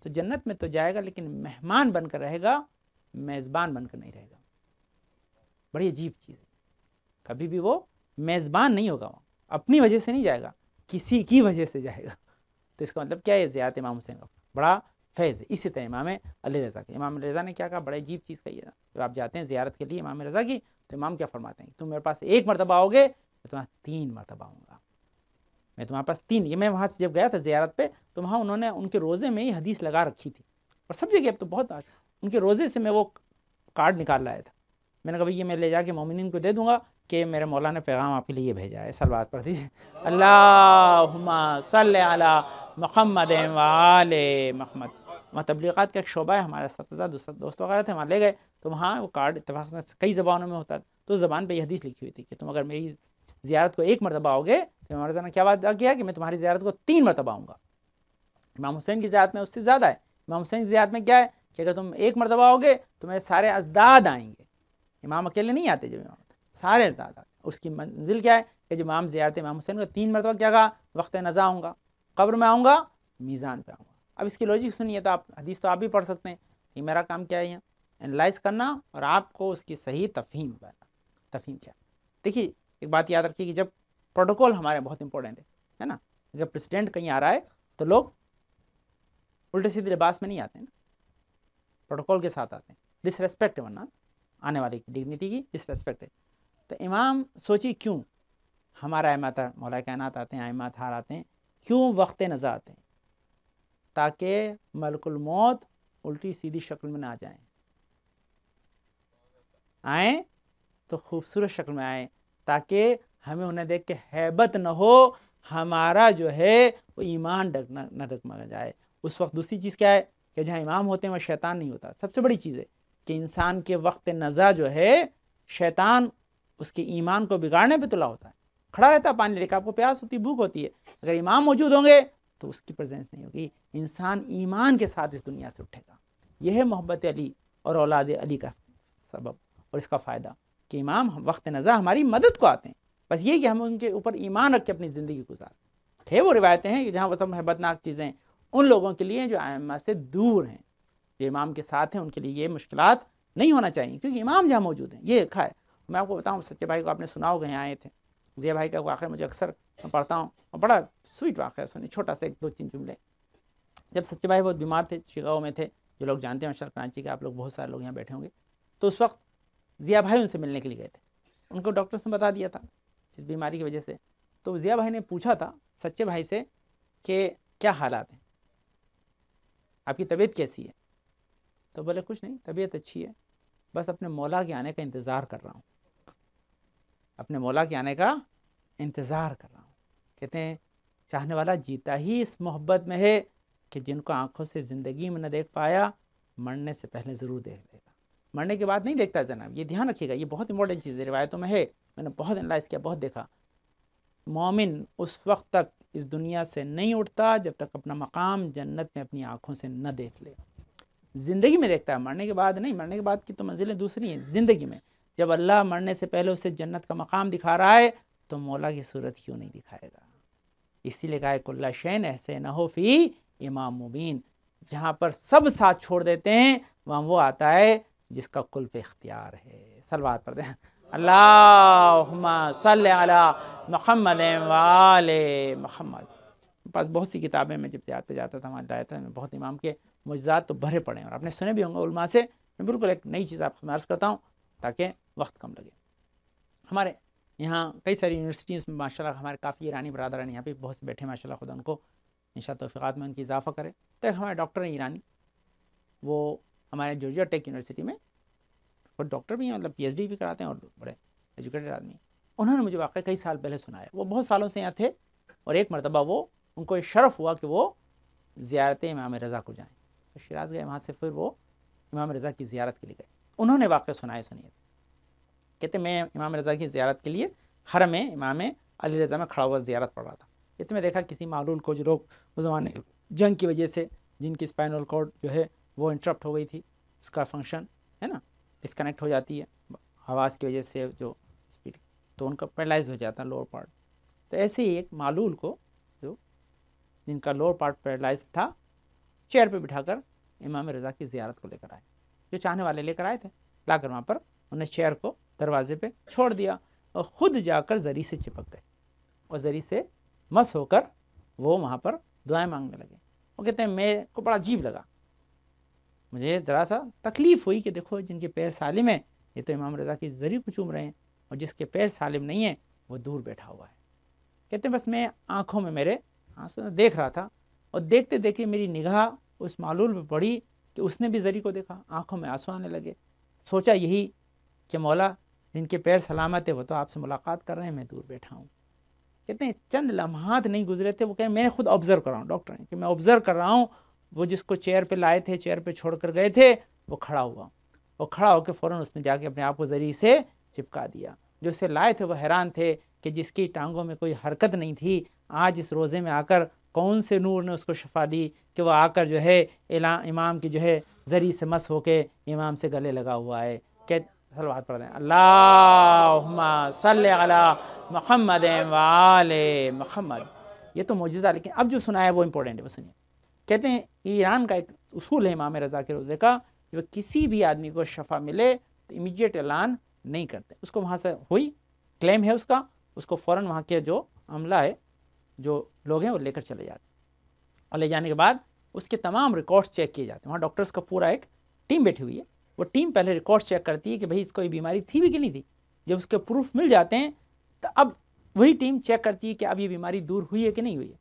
تو جنت میں تو جائے گا لیکن مہمان بن کر رہے گا, میزبان بن کر نہیں رہے گا. بڑی عجیب چیز ہے. کبھی بھی وہ میزبان نہیں ہوگا, وہ اپنی وجہ سے نہیں جائے گا, کسی کی وجہ سے جائے گا. تو اس کا مطلب کیا ہے؟ زیارت امام حسین کا بڑا فیض ہے. اسی طرح امام علی رضا کے, امام رضا نے کیا کہا؟ بڑا عجیب چیز کہی ہے. جب آپ جاتے ہیں زیارت کے لیے امام رضا کی, تو امام کیا فرماتے ہیں؟ تم میرے پاس ایک مرتبہ آؤ گے, میں تمہارا 3 مرتبہ آؤں گا. میں تمہارے پاس 3. یہ میں وہاں سے جب گیا تھا زیارت پہ, تو وہاں انہوں نے ان کے روزے میں ہی حدیث لگا رکھی تھی, اور سب جگہ اب تو بہت ان کے روزے سے میں وہ کارڈ نکال لایا تھا. میں نے کہا بھائی یہ میں لے جا کے مومنین کو دے دوں گا کہ میرے مولا نے پیغام آپ کے لیے بھیجا ہے. سلوات پڑھ دیجیے. اللہم صلی علی محمد و آل محمد. وہاں تبلیغات کا ایک شعبہ ہے, ہمارے اساتذہ دوست وغیرہ تھے, وہاں لے گئے تو وہاں وہ کارڈ اتفاق سے کئی زبانوں میں ہوتا ہے, تو زبان پہ یہ حدیث لکھی ہوئی تھی کہ تم اگر میری زیارت کو 1 مرتبہ آؤ گے, تو امام رضا نے کیا وعدہ کیا کہ میں تمہاری زیارت کو 3 مرتبہ آؤں گا. امام حسین کی زیارت میں اس سے زیادہ ہے. امام حسین کی زیارت میں کیا ہے کہ اگر تم 1 مرتبہ آؤ گے تو میرے سارے اجداد آئیں گے. امام اکیلے نہیں آتے, جب امام سارے اجداد آتے. اس کی منزل کیا ہے کہ جب امام زیارت امام حسین کو 3 مرتبہ کیا کہا؟ وقت نزا آؤں گا, قبر میں آؤں گا, میزان پہ آؤں گا. اب اس کی لوجک سنیے, تو آپ حدیث تو آپ بھی پڑھ سکتے ہیں. یہ میرا کام کیا ہے یہاں انالائز کرنا, اور آپ کو اس کی صحیح تفہیم بتانا. تفہیم کیا؟ دیکھیے ایک بات یاد رکھیے کہ جب پروٹوکول ہمارے بہت امپورٹنٹ ہے نا. اگر پریسیڈنٹ کہیں آ رہا ہے تو لوگ الٹے سیدھے لباس میں نہیں آتے ہیں نا, پروٹوکول کے ساتھ آتے ہیں. ڈس ریسپیکٹ ہے, ورنہ آنے والے کی ڈگنیٹی کی ڈس ریسپیکٹ ہے. تو امام سوچی کیوں ہمارا ائمہ مولا کائنات آتے ہیں, ائمہ اطہار آتے ہیں, کیوں وقت نزا آتے ہیں؟ تاکہ ملک الموت الٹی سیدھی شکل میں نہ آ جائیں, آئیں تو خوبصورت شکل میں آئیں, تاکہ ہمیں انہیں دیکھ کے ہیبت نہ ہو, ہمارا جو ہے وہ ایمان نہ ڈگمگا جائے. اس وقت دوسری چیز کیا ہے کہ جہاں امام ہوتے ہیں وہاں شیطان نہیں ہوتا. سب سے بڑی چیز ہے کہ انسان کے وقت نزا جو ہے شیطان اس کے ایمان کو بگاڑنے پہ تلا ہوتا ہے, کھڑا رہتا ہے پانی لے کے, آپ کو پیاس ہوتی, بھوک ہوتی ہے, اگر امام موجود ہوں گے تو اس کی پریزنس نہیں ہوگی. انسان ایمان کے ساتھ اس دنیا سے اٹھے گا. یہ ہے محبت علی اور اولاد علی کا سبب اور اس کا فائدہ, کہ امام وقت نزا ہماری مدد کو آتے ہیں. بس یہ کہ ہم ان کے اوپر ایمان رکھ کے اپنی زندگی گزاریں. ہے وہ روایتیں ہیں کہ جہاں وہ سب محبت ناک چیزیں ان لوگوں کے لیے جو ائمہ سے دور ہیں، جو امام کے ساتھ ہیں، ان کے لیے یہ مشکلات نہیں ہونا چاہیے، کیونکہ امام جہاں موجود ہیں یہ لکھا ہے۔ میں آپ کو بتاؤں، سچے بھائی کو آپ نے سنا ہوگا، یہاں آئے تھے، ضیاء بھائی کا واقعہ مجھے اکثر میں پڑھتا ہوں، اور بڑا سویٹ واقعہ سنی، چھوٹا سا 1-2-3 جملے۔ جب سچے بھائی بہت بیمار تھے، شگاؤ میں تھے، جو لوگ جانتے ہیں ماشاءاللہ کراچی کے آپ لوگ بہت سارے لوگ یہاں بیٹھے ہوں گے، تو اس وقت ضیاء بھائی ان سے ملنے کے لیے گئے تھے۔ ان کو ڈاکٹرس نے بتا دیا تھا اس بیماری کی وجہ سے، تو ضیاء بھائی نے پوچھا تھا سچے بھائی سے کہ کیا حالات ہیں، آپ کی طبیعت کیسی ہے؟ تو بولے کچھ نہیں، طبیعت اچھی ہے، بس اپنے مولا کے آنے کا انتظار کر رہا ہوں، اپنے مولا کے آنے کا انتظار کر رہا ہوں۔ کہتے ہیں چاہنے والا جیتا ہی اس محبت میں ہے کہ جن کو آنکھوں سے زندگی میں نہ دیکھ پایا، مرنے سے پہلے ضرور دیکھ لے گا، مرنے کے بعد نہیں دیکھتا جناب، یہ دھیان رکھیے گا، یہ بہت امپورٹنٹ چیز ہے، روایتوں میں ہے، میں نے بہت انالائز کیا، بہت دیکھا۔ مومن اس وقت تک اس دنیا سے نہیں اٹھتا جب تک اپنا مقام جنت میں اپنی آنکھوں سے نہ دیکھ لے۔ زندگی میں دیکھتا ہے، مرنے کے بعد نہیں، مرنے کے بعد کی تو منزلیں دوسری ہیں، زندگی میں جب اللہ مرنے سے پہلے اسے جنت کا مقام دکھا رہا ہے تو مولا کی صورت کیوں نہیں دکھائے گا؟ اسی لیے کہا ہے کل شین ایسے نہ ہو فی امام مبین، جہاں پر سب ساتھ چھوڑ دیتے ہیں وہاں وہ آتا ہے جس کا قلب اختیار ہے۔ صلوات پڑھ دیں، اللہم صلی علی محمد وآل محمد۔ میرے پاس بہت سی کتابیں، میں جب زیارت پہ جاتا تھا وہاں لایا تھا، میں بہت امام کے معجزات تو بھرے پڑے ہیں، اور آپ نے سنے بھی ہوں گے علماء سے۔ میں بالکل ایک نئی چیز آپ کو عرض کرتا ہوں تاکہ وقت کم لگے۔ ہمارے یہاں کئی ساری یونیورسٹیز میں ماشاءاللہ ہمارے کافی ایرانی برادران یہاں پہ بہت سے بیٹھے ہیں، ماشاءاللہ خدا ان کو انشاءاللہ توفیقات میں ان کی اضافہ کرے۔ تو ایک ہمارے ڈاکٹر ہیں ایرانی، وہ ہمارے جورجیا ٹیک یونیورسٹی میں وہ ڈاکٹر بھی ہیں، مطلب پی ایچ ڈی بھی کراتے ہیں اور بڑے ایجوکیٹڈ آدمی ہیں۔ انہوں نے مجھے واقعہ کئی سال پہلے سنایا، وہ بہت سالوں سے یہاں تھے، اور ایک مرتبہ وہ ان کو شرف ہوا کہ وہ زیارت امام رضا کو جائیں، تو شیراز گئے، وہاں سے پھر وہ امام رضا کی زیارت کے لیے گئے۔ انہوں نے واقعہ سنائے، سنیے، کہتے میں امام رضا کی زیارت کے لیے حرم امام علی رضا میں کھڑا ہوا زیارت پڑھ رہا تھا۔ کہتے میں دیکھا کسی معلول کو، جو لوگ اس زمانے جنگ کی وجہ سے جن کی اسپائنل کارڈ جو ہے وہ انٹرپٹ ہو گئی تھی، اس کا فنکشن ہے نا ڈسکنیکٹ ہو جاتی ہے آواز کی وجہ سے، جو اسپیڈ، تو ان کا پیرالائز ہو جاتا ہے لوور پارٹ۔ تو ایسے ہی ایک معلول کو جو جن کا لوور پارٹ پیرالائز تھا، چیئر پہ بٹھا کر امام رضا کی زیارت کو لے کر آئے، جو چاہنے والے لے کر آئے تھے، لا کر وہاں پر انہوں نے چیئر کو دروازے پہ چھوڑ دیا، اور خود جا کر زری سے چپک گئے، اور زری سے مس ہو کر وہ وہاں پر دعائیں مانگنے لگے۔ وہ کہتے ہیں میرے کو بڑا عجیب لگا، مجھے ذرا سا تکلیف ہوئی کہ دیکھو جن کے پیر سالم ہیں یہ تو امام رضا کی زری کو چوم رہے ہیں، اور جس کے پیر سالم نہیں ہیں وہ دور بیٹھا ہوا ہے۔ کہتے ہیں بس میں آنکھوں میں میرے آنسو دیکھ رہا تھا، اور دیکھتے دیکھتے میری نگاہ اس معلول پہ پڑی کہ اس نے بھی زری کو دیکھا، آنکھوں میں آنسو آنے لگے۔ سوچا یہی کہ مولا جن کے پیر سلامت ہے وہ تو آپ سے ملاقات کر رہے ہیں، میں دور بیٹھا ہوں۔ کہتے ہیں چند لمحات نہیں گزرے تھے، وہ کہیں میں نے خود آبزرو کر رہا ہوں، ڈاکٹر ہیں کہ میں آبزرو کر رہا ہوں، وہ جس کو چیئر پہ لائے تھے، چیئر پہ چھوڑ کر گئے تھے، وہ کھڑا ہوا، وہ کھڑا ہو کے فوراً اس نے جا کے اپنے آپ کو زری سے چپکا دیا۔ جو اسے لائے تھے وہ حیران تھے کہ جس کی ٹانگوں میں کوئی حرکت نہیں تھی، آج اس روزے میں آ کر کون سے نور نے اس کو شفا دی کہ وہ آ کر جو ہے امام کی جو ہے زری سے مس ہو کے امام سے گلے لگا ہوا ہے۔ کہ صلوات پڑھ دیں، اللہم صلی علی محمد وآل محمد۔ یہ تو معجزہ، لیکن اب جو سنا ہے وہ امپورٹنٹ ہے، وہ سنیے۔ کہتے ہیں ایران کا ایک اصول ہے امام رضا کے روزے کا، جو کسی بھی آدمی کو شفا ملے تو امیڈیٹ اعلان نہیں کرتے، اس کو وہاں سے ہوئی کلیم ہے اس کو فوراً وہاں کے جو عملہ ہے، جو لوگ ہیں وہ لے کر چلے جاتے ہیں، اور لے جانے کے بعد اس کے تمام ریکارڈز چیک کیے جاتے ہیں۔ وہاں ڈاکٹرز کا پورا ایک ٹیم بیٹھی ہوئی ہے، وہ ٹیم پہلے ریکارڈ چیک کرتی ہے کہ بھئی اس کو یہ بیماری تھی بھی کہ نہیں تھی۔ جب اس کے پروف مل جاتے ہیں تو اب وہی ٹیم چیک کرتی ہے کہ اب یہ بیماری دور ہوئی ہے کہ نہیں ہوئی ہے،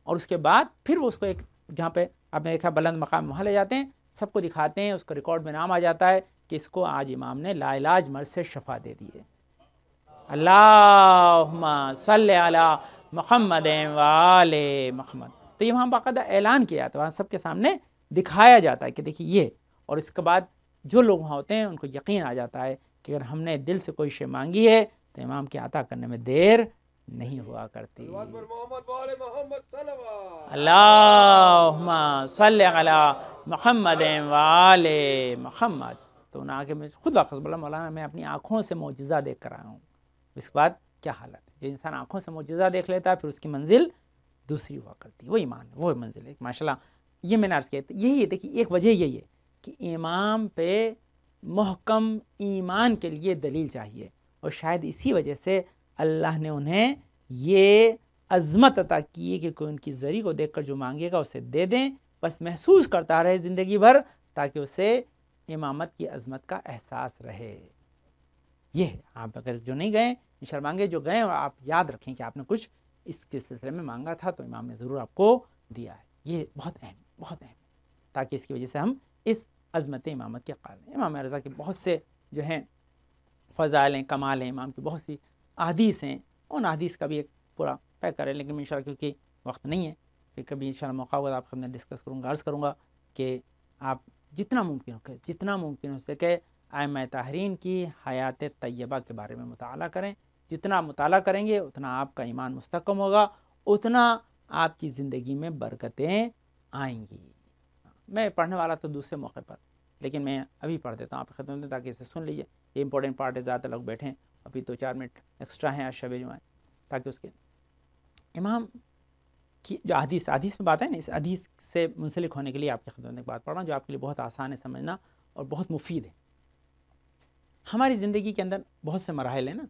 اور اس کے بعد پھر وہ اس کو ایک جہاں پہ آپ نے دیکھا بلند مقام وہاں لے جاتے ہیں، سب کو دکھاتے ہیں، اس کو ریکارڈ میں نام آ جاتا ہے کہ اس کو آج امام نے لا علاج مرض سے شفا دے دی ہے۔ اللہم صلی علی محمد وآل محمد۔ تو یہ وہاں باقاعدہ اعلان کیا جاتا ہے، وہاں سب کے سامنے دکھایا جاتا ہے کہ دیکھیے یہ، اور اس کے بعد جو لوگ وہاں ہوتے ہیں ان کو یقین آ جاتا ہے کہ اگر ہم نے دل سے کوئی شے مانگی ہے تو امام کے عطا کرنے میں دیر نہیں ہوا کرتی۔ اللہم صلی علی محمد وآل محمد۔ تو انہوں نے آگے میں خود واقعہ بولا مولانا میں اپنی آنکھوں سے معجزہ دیکھ کر آیا ہوں۔ اس کے بعد کیا حالت ہے، جو انسان آنکھوں سے معجزہ دیکھ لیتا ہے پھر اس کی منزل دوسری ہوا کرتی ہے. وہ ایمان ہے, وہ منزل ہے. ماشاءاللہ یہ میں نے عرض کیا, یہی ہے. دیکھیے ایک وجہ یہی ہے کہ امام پہ محکم ایمان کے لیے دلیل چاہیے, اور شاید اسی وجہ سے اللہ نے انہیں یہ عظمت عطا کی ہے کہ کوئی ان کی زری کو دیکھ کر جو مانگے گا اسے دے دیں, بس محسوس کرتا رہے زندگی بھر تاکہ اسے امامت کی عظمت کا احساس رہے. یہ ہے. آپ اگر جو نہیں گئے انشاءاللہ مانگے, جو گئے اور آپ یاد رکھیں کہ آپ نے کچھ اس کے سلسلے میں مانگا تھا تو امام نے ضرور آپ کو دیا ہے. یہ بہت اہم, بہت اہم, تاکہ اس کی وجہ سے ہم اس عظمت امامت کے قائل ہیں. امام رضا کے بہت سے جو ہیں فضائل ہیں, کمال ہیں, امام کی بہت سی احادیث ہیں. ان احادیث کا بھی ایک پورا پیک کریں, لیکن انشاءاللہ کیونکہ وقت نہیں ہے, پھر کبھی انشاءاللہ موقع ہوگا آپ میں ڈسکس کروں گا. عرض کروں گا کہ آپ جتنا ممکن ہو جتنا ممکن ہو سکے ائمہ طاہرین کی حیات طیبہ کے بارے میں مطالعہ کریں. جتنا مطالعہ کریں گے اتنا آپ کا ایمان مستحکم ہوگا, اتنا آپ کی زندگی میں برکتیں آئیں گی. میں پڑھنے والا تھا دوسرے موقع پر, لیکن میں ابھی پڑھ دیتا ہوں آپ کی خدمت میں تاکہ اسے سن لیجیے. یہ امپورٹنٹ پارٹ ہے, زیادہ لوگ بیٹھیں, ابھی 2-4 منٹ ایکسٹرا ہیں آج شب جمعہ, تاکہ اس کے امام کی جو حدیث میں بات ہے نا, اس حدیث سے منسلک ہونے کے لیے آپ کی خدمت میں ایک بات پڑھ رہا ہوں جو آپ کے لیے بہت آسان ہے سمجھنا اور بہت مفید ہے. ہماری زندگی کے اندر بہت سے مراحل ہیں نا,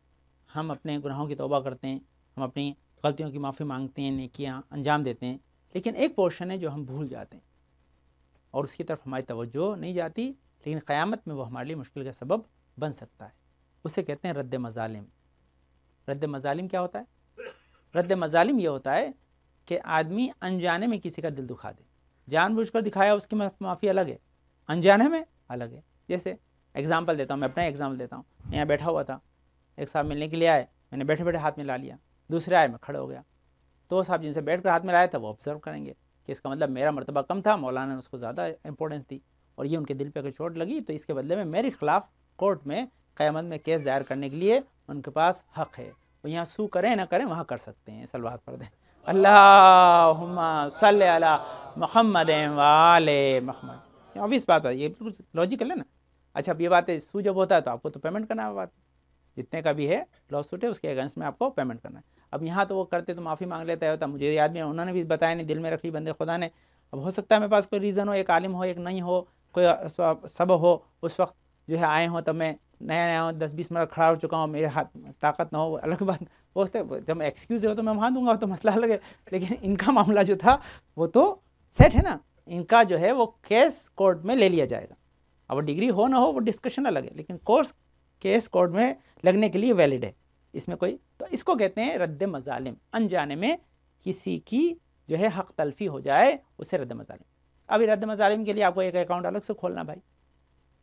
ہم اپنے گناہوں کی توبہ کرتے ہیں, ہم اپنی غلطیوں کی معافی مانگتے ہیں, نیکیاں انجام دیتے ہیں, لیکن ایک پورشن ہے جو ہم بھول جاتے ہیں اور اس کی طرف ہماری توجہ نہیں جاتی, لیکن قیامت میں وہ ہمارے لیے مشکل کا سبب بن سکتا ہے. اسے کہتے ہیں رد مظالم. رد مظالم کیا ہوتا ہے؟ رد مظالم یہ ہوتا ہے کہ آدمی انجانے میں کسی کا دل دکھا دے. جان بوجھ کر دکھایا اس کی معافی الگ ہے, انجانے میں الگ ہے. جیسے ایگزامپل دیتا ہوں, میں اپنا ایگزامپل دیتا ہوں. یہاں بیٹھا ہوا تھا, ایک صاحب ملنے کے لیے آئے, میں نے بیٹھے بیٹھے ہاتھ میں لا لیا. دوسرے آئے, میں کھڑے ہو گیا. تو صاحب جن سے بیٹھ کر ہاتھ میں لایا تھا وہ آبزرو کریں گے کہ اس کا مطلب میرا مرتبہ کم تھا, مولانا نے اس کو زیادہ امپورٹنس دی, اور یہ ان کے دل پہ اگر چوٹ لگی تو اس کے بدلے میں میرے خلاف کورٹ میں قیامت میں کیس دائر کرنے کے لیے ان کے پاس حق ہے. وہ یہاں سو کریں نہ کریں وہاں کر سکتے ہیں. صلوات پڑھ دیں, اللہم صلی علی محمد وآل محمد. obvious بات ہے, یہ بالکل لاجیکل ہے نا. اچھا اب یہ بات ہے, سو جب ہوتا ہے تو آپ کو تو پیمنٹ کرنا ہے, بات جتنے کا بھی ہے لا سوٹ ہے اس کے اگینسٹ میں آپ کو پیمنٹ کرنا ہے. اب یہاں تو وہ کرتے تو معافی مانگ لیتا ہوتا, مجھے یاد نہیں, انہوں نے بھی بتایا نہیں, دل میں رکھ لی بندے خدا نے. اب ہو سکتا ہے میرے پاس کوئی ریزن ہو, ایک عالم ہو, ایک نہیں ہو, کوئی سبب ہو, اس وقت جو ہے آئے ہوں تب میں نیا ہوں, 10-20 منٹ کھڑا ہو چکا ہوں, میرے ہاتھ طاقت نہ ہو, الگ بات. وہ جب ایکسکیوز ہے تو میں وہاں دوں گا تو مسئلہ الگ ہے, لیکن ان کا معاملہ جو تھا وہ تو سیٹ ہے نا. ان کا جو ہے وہ کیس کورٹ میں لے لیا جائے گا. اب وہ ڈگری ہو نہ ہو وہ ڈسکشن الگ ہے, لیکن کیس کورٹ میں لگنے کے لیے ویلڈ ہے, اس میں کوئی. تو اس کو کہتے ہیں رد مظالم. انجانے میں کسی کی جو ہے حق تلفی ہو جائے اسے رد مظالم. ابھی رد مظالم کے لیے آپ کو ایک اکاؤنٹ الگ سے کھولنا بھائی,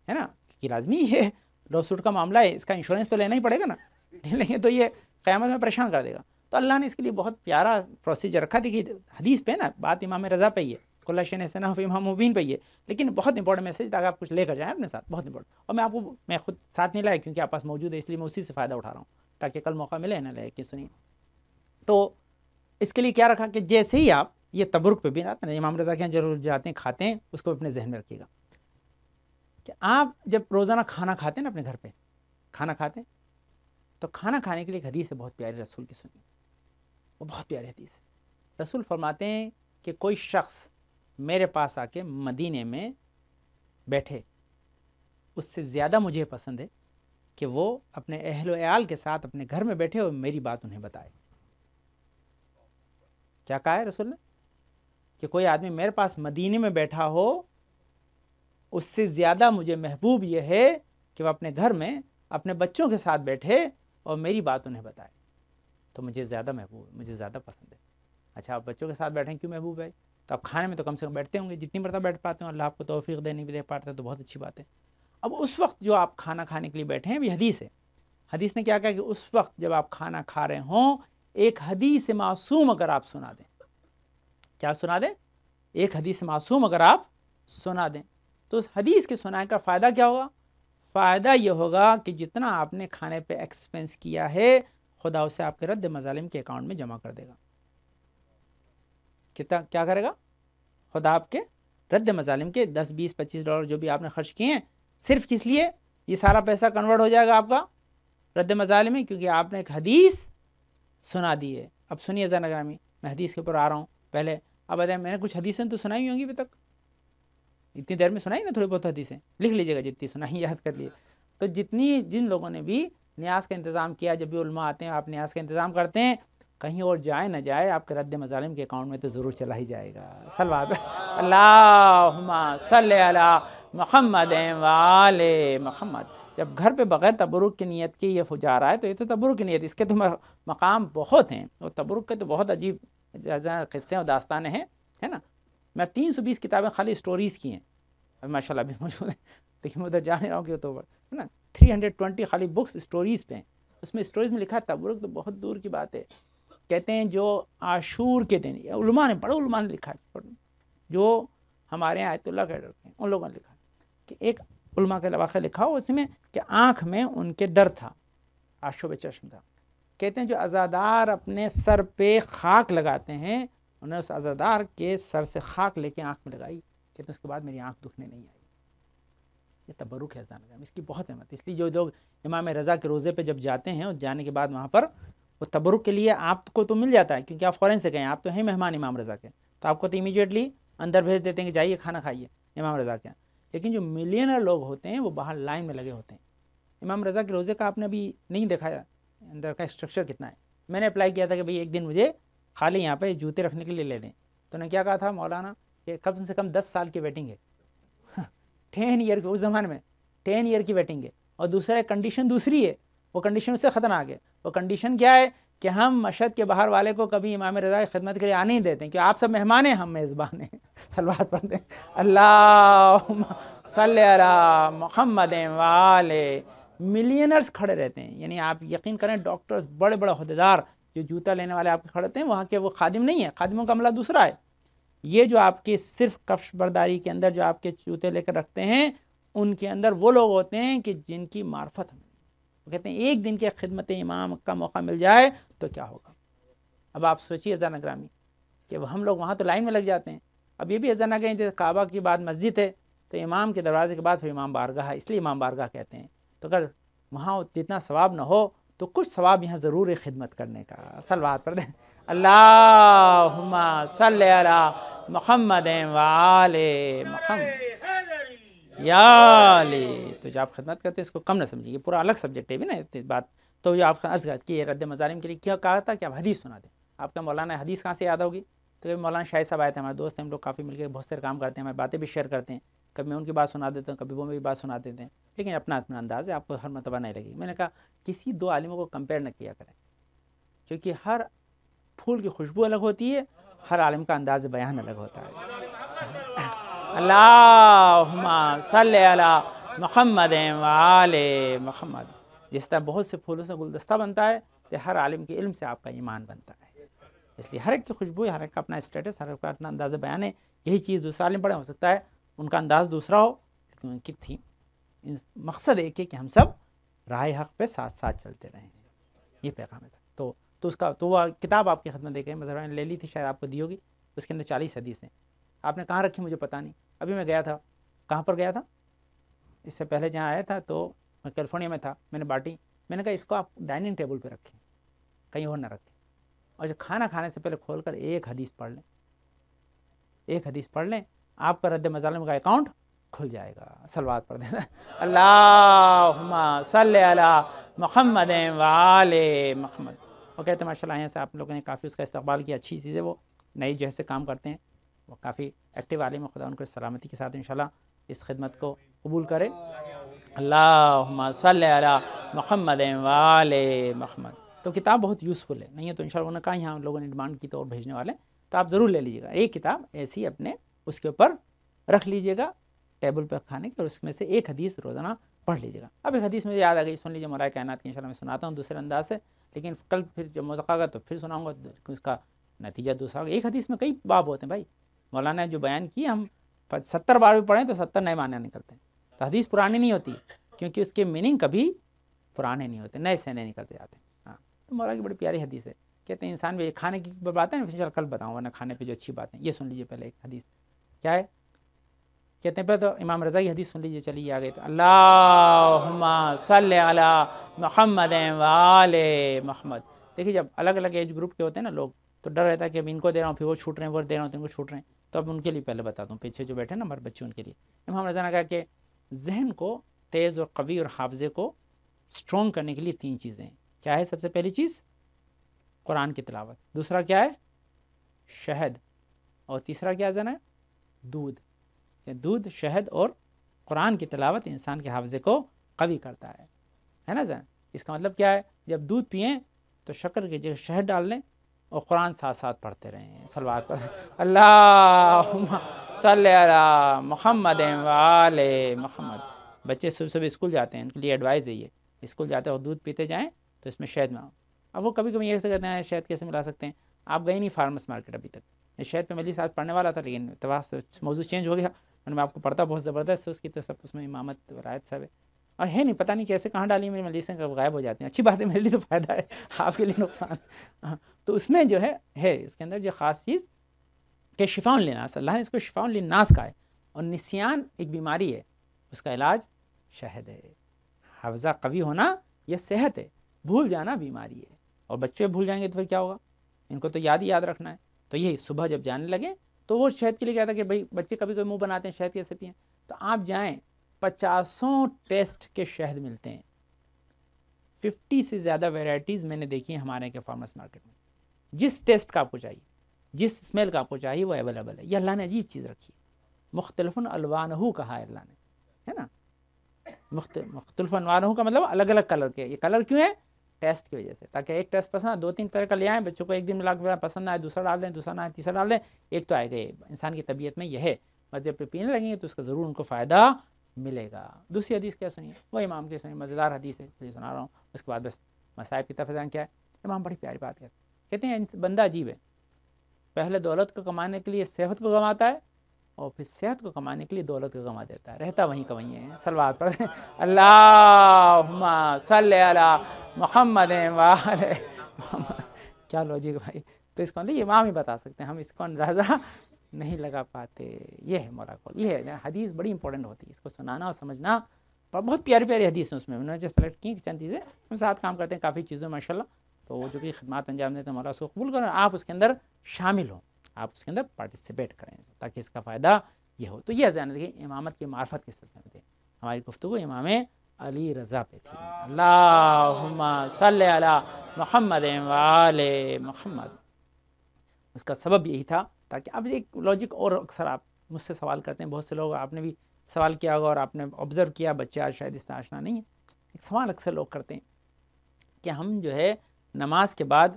ہے نا, کہ لازمی ہے, لا سوٹ کا معاملہ ہے, اس کا انشورنس تو لینا ہی پڑے گا نا, نہیں لیں گے تو یہ قیامت میں پریشان کر دے گا. تو اللہ نے اس کے لیے بہت پیارا پروسیجر رکھا. دیکھیے حدیث پہ نا, بات امام رضا پہ ہی ہے, کل شیء حسنہ فی امام مبین پہ ہی ہے, لیکن بہت امپورٹنٹ میسج تاکہ آپ کچھ لے کر جائیں اپنے ساتھ, بہت امپورٹنٹ. اور میں آپ کو میں خود ساتھ نہیں لایا کیونکہ آپ پاس موجود ہے, اس لیے میں اسی سے فائدہ اٹھا رہا ہوں تاکہ کل موقع ملے نہ لے کے سنیے. تو اس کے لیے کیا رکھا کہ جیسے ہی آپ یہ تبرک پہ بھی آتے ہیں, امام رضا کے یہاں ضرور جاتے ہیں, کھاتے ہیں, اس کو اپنے ذہن میں رکھیے گا کہ آپ جب روزانہ کھانا کھاتے ہیں نا, اپنے گھر پہ کھانا کھاتے ہیں, تو کھانا کھانے کے لیے ایک حدیث ہے بہت پیاری رسول کی, سنیے, وہ بہت پیاری حدیث ہے. رسول فرماتے ہیں کہ کوئی شخص میرے پاس آ کے مدینے میں بیٹھے, اس سے زیادہ مجھے پسند ہے کہ وہ اپنے اہل و عیال کے ساتھ اپنے گھر میں بیٹھے اور میری بات انہیں بتائے. کیا کہا ہے رسول نے؟ کہ کوئی آدمی میرے پاس مدینے میں بیٹھا ہو, اس سے زیادہ مجھے محبوب یہ ہے کہ وہ اپنے گھر میں اپنے بچوں کے ساتھ بیٹھے اور میری بات انہیں بتائے. تو مجھے زیادہ محبوب ہے, مجھے زیادہ پسند ہے. اچھا آپ بچوں کے ساتھ بیٹھیں, کیوں محبوب ہے؟ تو آپ کھانے میں تو کم سے کم بیٹھتے ہوں گے, جتنی مرتبہ بیٹھ پاتے ہیں, اللہ آپ کو توفیق دے, نہیں بھی دے پاتے تو بہت اچھی بات ہے. اب اس وقت جو آپ کھانا کھانے کے لیے بیٹھے ہیں, یہ حدیث ہے. حدیث نے کیا کہا کہ اس وقت جب آپ کھانا کھا رہے ہوں, ایک حدیث معصوم اگر آپ سنا دیں. کیا سنا دیں؟ ایک حدیث معصوم اگر آپ سنا دیں, تو اس حدیث کے سنانے کا فائدہ کیا ہوگا؟ فائدہ یہ ہوگا کہ جتنا آپ نے کھانے پہ ایکسپینس کیا ہے, خدا اسے آپ کے رد مظالم کے اکاؤنٹ میں جمع کر دے گا. کتنا کیا کرے گا؟ خدا آپ کے رد مظالم کے $10-20-25 جو بھی آپ نے خرچ کیے ہیں, صرف کس لیے یہ سارا پیسہ کنورٹ ہو جائے گا آپ کا رد مظالم میں, کیونکہ آپ نے ایک حدیث سنا دی ہے. اب سنیے ذرا گرامی, میں حدیث کے اوپر آ رہا ہوں پہلے. اب بتائیں میں نے کچھ حدیثیں تو سنائی ہوں گی ابھی تک, اتنی دیر میں سنائی نا تھوڑی بہت حدیثیں, لکھ لیجیے گا جتنی سنائی یاد کر لیے. تو جن لوگوں نے بھی نیاز کا انتظام کیا, جب بھی علماء آتے ہیں آپ نیاز کا انتظام کرتے ہیں, کہیں اور جائے نہ جائے آپ کے رد مظالم کے اکاؤنٹ میں تو ضرور چلا ہی جائے گا. صلوات اللہم صلی علی محمد و آل محمد. جب گھر پہ بغیر تبرک کی نیت کے یہ جا رہا ہے تو یہ تو تبرک کی نیت, اس کے تو مقام بہت ہیں, اور تبرک کے تو بہت عجیب قصے اور داستانیں ہیں, ہے نا. میں 320 کتابیں خالی سٹوریز کی ہیں ابھی ماشاء اللہ بھی موجود ہیں, لیکن میں ادھر جا نہیں رہا ہوں کہ تو ہے نا 320 خالی بکس سٹوریز پہ ہیں. اس میں سٹوریز میں لکھا ہے تبرک تو بہت دور کی بات ہے. کہتے ہیں جو عاشور کے دن, علماء نے بڑے علماء نے لکھا ہے, جو ہمارے یہاں آیت اللہ کہہ رکھے ہیں ان لوگوں نے لکھا کہ ایک علماء کا واقعہ لکھا ہو اس میں کہ آنکھ میں ان کے درد تھا, آشوب چشم تھا. کہتے ہیں جو عزادار اپنے سر پہ خاک لگاتے ہیں, انہوں نے اس عزادار کے سر سے خاک لے کے آنکھ میں لگائی, کہتے ہیں اس کے بعد میری آنکھ دکھنے نہیں آئی. یہ تبرک ہے اذان, اس کی بہت اہمیت. اس لیے جو لوگ امام رضا کے روزے پہ جب جاتے ہیں اور جانے کے بعد وہاں پر وہ تبرک کے لیے آپ کو تو مل جاتا ہے کیونکہ آپ فوراً سے گئے, آپ تو ہیں مہمان امام رضا کے, تو آپ کو تو امیجیٹلی اندر بھیج دیتے ہیں کہ جائیے کھانا کھائیے امام رضا کے. لیکن جو ملینر لوگ ہوتے ہیں وہ باہر لائن میں لگے ہوتے ہیں. امام رضا کے روزے کا آپ نے ابھی نہیں دیکھا اندر کا اسٹرکچر کتنا ہے. میں نے اپلائی کیا تھا کہ بھئی ایک دن مجھے خالی یہاں پہ جوتے رکھنے کے لیے لے دیں, تو نے کیا کہا تھا مولانا کہ کم سے کم 10 سال کی ویٹنگ ہے, 10 ایئر کی, اس زمانے میں 10 ایئر کی ویٹنگ ہے. اور دوسرا کنڈیشن دوسری ہے, وہ کنڈیشن اس سے خطرناک ہے. وہ کنڈیشن کیا ہے کہ ہم مشہد کے باہر والے کو کبھی امام رضا کی خدمت کے لیے آنے نہیں دیتے ہیں, کہ آپ سب مہمان ہیں ہم میزبان ہیں. صلوات پڑھتے ہیں اللہم صلی علی محمد و آل. ملینرز کھڑے رہتے ہیں, یعنی آپ یقین کریں ڈاکٹرز بڑے بڑے عہدیدار جو جوتا لینے والے آپ کے کھڑے ہوتے ہیں وہاں کے وہ خادم نہیں ہیں, خادموں کا عملہ دوسرا ہے. یہ جو آپ کے صرف کفش برداری کے اندر جو آپ کے جوتے لے کر رکھتے ہیں ان کے اندر وہ لوگ ہوتے ہیں کہ جن کی معرفت ہمیں, وہ کہتے ہیں ایک دن کے خدمت امام کا موقع مل جائے تو کیا ہوگا. اب آپ سوچیے اذان اگرامی کہ ہم لوگ وہاں تو لائن میں لگ جاتے ہیں. اب یہ بھی اذان گئے جیسے کعبہ کے بعد مسجد ہے تو امام کے دروازے کے بعد پھر امام بارگاہ ہے, اس لیے امام بارگاہ کہتے ہیں. تو اگر وہاں جتنا ثواب نہ ہو تو کچھ ثواب یہاں ضرور ہے خدمت کرنے کا. صلوات پڑھ دیں اللہم صلی علی محمد و آل محمد یا علی. تو جو آپ خدمت کرتے ہیں اس کو کم نہ سمجھیے, یہ پورا الگ سبجیکٹ ہے بھی نا بات. تو جو آپ عرض کی رد مظالم کے لیے کیا کہا تھا کہ آپ حدیث سنا دیں. آپ کا مولانا حدیث کہاں سے یاد ہوگی, تو مولانا شاہد صاحب آئے تھے, ہمارے دوست ہیں, ہم لوگ کافی مل کے بہت سارے کام کرتے ہیں, ہمیں باتیں بھی شیئر کرتے ہیں, کبھی میں ان کی بات سنا دیتا ہوں کبھی وہ میری بات سنا دیتے ہیں, لیکن اپنا انداز ہے, آپ کو ہر مرتبہ نہیں لگے گی. میں نے کہا کسی دو عالموں کو کمپیئر نہ کیا کریں, کیونکہ ہر پھول کی خوشبو الگ ہوتی ہے, ہر عالم کا انداز بیان الگ ہوتا ہے. اللہم صلی علی محمد و آل محمد. جس طرح بہت سے پھولوں سے گلدستہ بنتا ہے کہ ہر عالم کے علم سے آپ کا ایمان بنتا ہے. اس لیے ہر ایک کی خوشبو ہے, ہر ایک کا اپنا اسٹیٹس, ہر ایک کا اپنا انداز بیان ہے. یہی چیز دوسرے عالم پڑھے, ہو سکتا ہے ان کا انداز دوسرا ہو لیکن ان کی تھی مقصد ایک ہے کہ ہم سب راہ حق پہ ساتھ ساتھ چلتے رہیں. یہ پیغام ہے. تو اس کا تو وہ کتاب آپ کی خدمت دے گئے, مظہر نے لے لی تھی, شاید آپ کو دی ہوگی. اس کے اندر 40 حدیث ہیں. آپ نے کہاں رکھی مجھے پتہ نہیں. ابھی میں گیا تھا, کہاں پر گیا تھا, اس سے پہلے جہاں آیا تھا تو میں کیلیفورنیا میں تھا, میں نے بانٹی. میں نے کہا اس کو آپ ڈائننگ ٹیبل پہ رکھیں, کہیں اور نہ رکھیں, اور جب کھانا کھانے سے پہلے کھول کر ایک حدیث پڑھ لیں, ایک حدیث پڑھ لیں, آپ کا رد مظالم کا اکاؤنٹ کھل جائے گا. صلوات پڑھ دیں اللہم صلی علی محمد و آل محمد. وہ کہتے ہیں ماشاء اللہ یہاں سے آپ لوگوں نے کافی اس کا استقبال کیا, اچھی چیز ہے. وہ نئی جیسے کام کرتے ہیں وہ کافی ایکٹیو عالم, خدا ان کو سلامتی کے ساتھ انشاءاللہ اس خدمت کو قبول کرے. اللہم صلی علی محمد و آل محمد. تو کتاب بہت یوزفل ہے, نہیں ہے تو انشاءاللہ انہوں نے کہا یہاں لوگوں نے ڈیمانڈ کی تو اور بھیجنے والے, تو آپ ضرور لے لیجیے گا. ایک کتاب ایسی اپنے اس کے اوپر رکھ لیجیے گا ٹیبل پہ کھانے کے, اور اس میں سے ایک حدیث روزانہ پڑھ لیجیے گا. اب ایک حدیث مجھے یاد آ گئی, سن لیجیے مولا کائنات کی, انشاءاللہ میں سناتا ہوں دوسرے انداز سے, لیکن کل پھر جب موقع آگا تو پھر سناؤں گا, اس کا نتیجہ دوسرا ہوگا. ایک حدیث میں کئی باب ہوتے ہیں بھائی, مولانا نے جو بیان کی ہم 70 بار بھی پڑھیں تو 70 نئے معنی نکلتے ہیں. تو حدیث پرانی نہیں ہوتی کیونکہ اس کے میننگ کبھی پرانے نہیں ہوتے, نئے سے نئے نکلتے جاتے ہیں. ہاں, تو مولا کی بڑی پیاری حدیث ہے. کہتے ہیں انسان بھی کھانے کی بات ہے نا, پھر کل بتاؤں گا نا کھانے پہ جو اچھی باتیں. یہ سن لیجیے پہلے ایک حدیث کیا ہے, کہتے ہیں پہلے تو امام رضا کی حدیث سن لیجیے. چلیے آگے, تو اللہم صلی علی محمد و آل محمد. دیکھیے جب الگ الگ ایج گروپ کے ہوتے ہیں نا لوگ, تو ڈر رہتا ہے کہ اب ان کو دے رہا ہوں پھر وہ چھوٹ رہے ہیں، وہ دے رہا ہوں تو ان کو چھوٹ رہے ہیں. تو اب ان کے لیے پہلے بتاتا ہوں، پیچھے جو بیٹھے نا ہمارے بچے ان کے لیے امام رضا نے کہا کہ ذہن کو تیز اور قوی اور حافظے کو اسٹرانگ کرنے کے لیے 3 چیزیں ہیں. کیا ہے؟ سب سے پہلی چیز قرآن کی تلاوت، دوسرا کیا ہے؟ شہد، اور تیسرا کیا زنا ہے؟ دودھ. دودھ، شہد اور قرآن کی تلاوت انسان کے حافظے کو قوی کرتا ہے نا زنا. اس کا مطلب کیا ہے؟ جب دودھ پئیں تو شکر کی جگہ شہد ڈال لیں اور قرآن ساتھ ساتھ پڑھتے رہیں. صلوات پر اللہم صلی علی محمد وآل محمد. بچے صبح صبح اسکول جاتے ہیں، ان کے لیے ایڈوائز ہے یہ، اسکول جاتے ہیں اور دودھ پیتے جائیں تو اس میں شہد میں. اب وہ کبھی کبھی ایسے کہتے ہیں شہد کیسے ملا سکتے ہیں؟ آپ گئے نہیں فارمس مارکیٹ ابھی تک. شہد پہ مجلس آج پڑھنے والا تھا لیکن اتفاق سے موضوع چینج ہو گیا. میں آپ کو پڑھتا بہت زبردست ہے اس کی، تو سب اس میں امامت رایت صاحب ہے اور ہے نہیں، پتہ نہیں کیسے کہاں ڈالی میری مجلسیں کب غائب ہو جاتی ہیں. اچھی بات ہے، میرے لیے تو فائدہ ہے، آپ کے لیے نقصان. تو اس میں جو ہے اس کے اندر جو خاص چیز کہ شفاء للناس، اللہ نے اس کو شفاء للناس کہا ہے. اور نسیان ایک بیماری ہے، اس کا علاج شہد ہے. حافظہ قوی ہونا یہ صحت ہے، بھول جانا بیماری ہے. اور بچے بھول جائیں گے تو پھر کیا ہوگا؟ ان کو تو یاد رکھنا ہے. تو یہی صبح جب جانے لگے تو وہ شہد کے لیے کہتا کہ بھائی بچے کبھی کبھی منہ بناتے ہیں شہد کیسے پئیں، تو آپ جائیں 50 ٹیسٹ کے شہد ملتے ہیں. 50 سے زیادہ ویرائٹیز میں نے دیکھی ہیں ہمارے کے فارمرس مارکیٹ میں. جس ٹیسٹ کا آپ کو چاہیے، جس اسمیل کا آپ کو چاہیے وہ اویلیبل ہے. یہ اللہ نے عجیب چیز رکھی ہے. مختلف الوانہ کہا ہے اللہ نے، ہے نا. مختلف الوانہ کا مطلب الگ الگ کلر کے. یہ کلر کیوں ہے؟ ٹیسٹ کی وجہ سے، تاکہ ایک ٹیسٹ پسند 2-3 طرح کا لے آئیں بچوں کو، ایک دن ملا کے پسند نہ آئے دوسرا ڈال دیں، دوسرا نہ آئے تیسرا ڈال دیں. ایک تو آئے گا. انسان کی طبیعت میں یہ ہے، بس جب پینے لگیں گے تو اس کا ضرور ان کو فائدہ ملے گا. دوسری حدیث کیا سنیے، وہ امام کی سنیے، مزیدار حدیث ہے یہ سنا رہا ہوں. اس کے بعد بس مصائب کی تفصیل کیا ہے. امام بڑی پیاری بات کہتے ہیں بندہ عجیب ہے، پہلے دولت کو کمانے کے لیے صحت کو گنواتا ہے اور پھر صحت کو کمانے کے لیے دولت کو گنوا دیتا ہے، رہتا وہیں کا وہیں ہے. صلوات پڑھیں اللہم صلی علی محمد وآل محمد. کیا لوجک بھائی. تو اس کو یہ امام ہی بتا سکتے ہیں، ہم اس کو اندازہ نہیں لگا پاتے. یہ ہے مولا قول. یہ ہے حدیث بڑی امپورٹنٹ ہوتی ہے، اس کو سنانا اور سمجھنا. بہت پیاری پیاری حدیث ہیں اس میں، انہوں نے جو سلیکٹ کی چند چیزیں ہم ساتھ کام کرتے ہیں کافی چیزوں ماشاء اللہ. تو وہ جو بھی خدمات انجام دیتے ہیں مولا اس کو قبول کریں، آپ اس کے اندر شامل ہوں، آپ اس کے اندر پارٹیسپیٹ کریں تاکہ اس کا فائدہ یہ ہو. تو یہ ذہن رکھیں امامت کی معرفت کے سلسلے میں تھے ہماری گفتگو امام علی رضا پہ تھی. اللہم صلی علی محمد وآل محمد. اس کا سبب یہی تھا تاکہ اب ایک لاجک، اور اکثر آپ مجھ سے سوال کرتے ہیں، بہت سے لوگ، آپ نے بھی سوال کیا ہوگا اور آپ نے آبزرو کیا، بچے آج شاید اس سے آشنا نہیں ہیں. ایک سوال اکثر لوگ کرتے ہیں کہ ہم جو ہے نماز کے بعد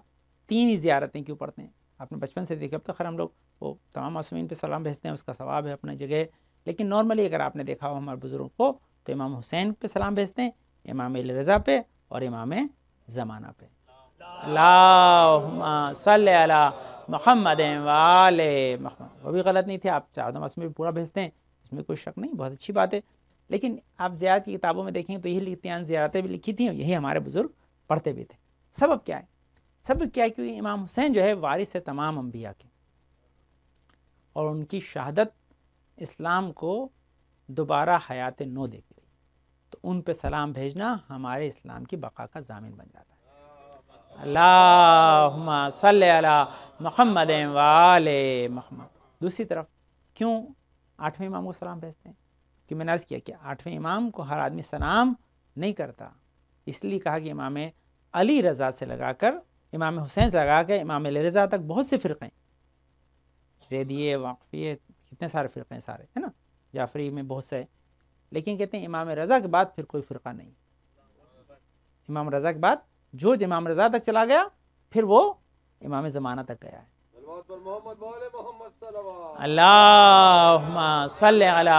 3 ہی زیارتیں کیوں پڑھتے ہیں. آپ نے بچپن سے دیکھا، اب تو خیر ہم لوگ وہ تمام معصومین پہ سلام بھیجتے ہیں، اس کا ثواب ہے اپنے جگہ. لیکن نارملی اگر آپ نے دیکھا ہو ہمارے بزرگوں کو تو امام حسین پہ سلام بھیجتے ہیں، امام علی رضا پہ اور امام زمانہ پہ. اللہم صلی علی محمد وآل محمد. وہ بھی غلط نہیں تھے، آپ چاروں معصومین بھی پورا بھیجتے ہیں، اس میں کوئی شک نہیں، بہت اچھی بات ہے. لیکن آپ زیارت کی کتابوں میں دیکھیں تو یہی لکھتے ہیں، زیارتیں بھی لکھی تھیں اور یہی ہمارے بزرگ پڑھتے بھی تھے. سبب کیا ہے؟ سبب کیا ہے؟ کیونکہ امام حسین جو ہے وارث ہے تمام انبیاء کے، اور ان کی شہادت اسلام کو دوبارہ حیات نو دے گئی. تو ان پہ سلام بھیجنا ہمارے اسلام کی بقا کا ضامن بن جاتا ہے. اللہم صلی علی محمد وآل محمد. دوسری طرف کیوں 8ویں امام کو سلام بھیجتے ہیں؟ کہ میں نے عرض کیا کہ 8ویں امام کو ہر آدمی سلام نہیں کرتا، اس لیے کہا کہ امام علی رضا سے لگا کر، امام حسین سے لگا کر امام علی رضا تک بہت سے فرقے ہیں، زیدیے، واقفیے، کتنے سارے فرقے ہیں سارے، ہے نا، جعفری میں بہت سے. لیکن کہتے ہیں امام رضا کے بعد پھر کوئی فرقہ نہیں. امام رضا کے بعد جو امام رضا تک چلا گیا پھر وہ امام زمانہ تک گیا ہے. اللہم صلی علی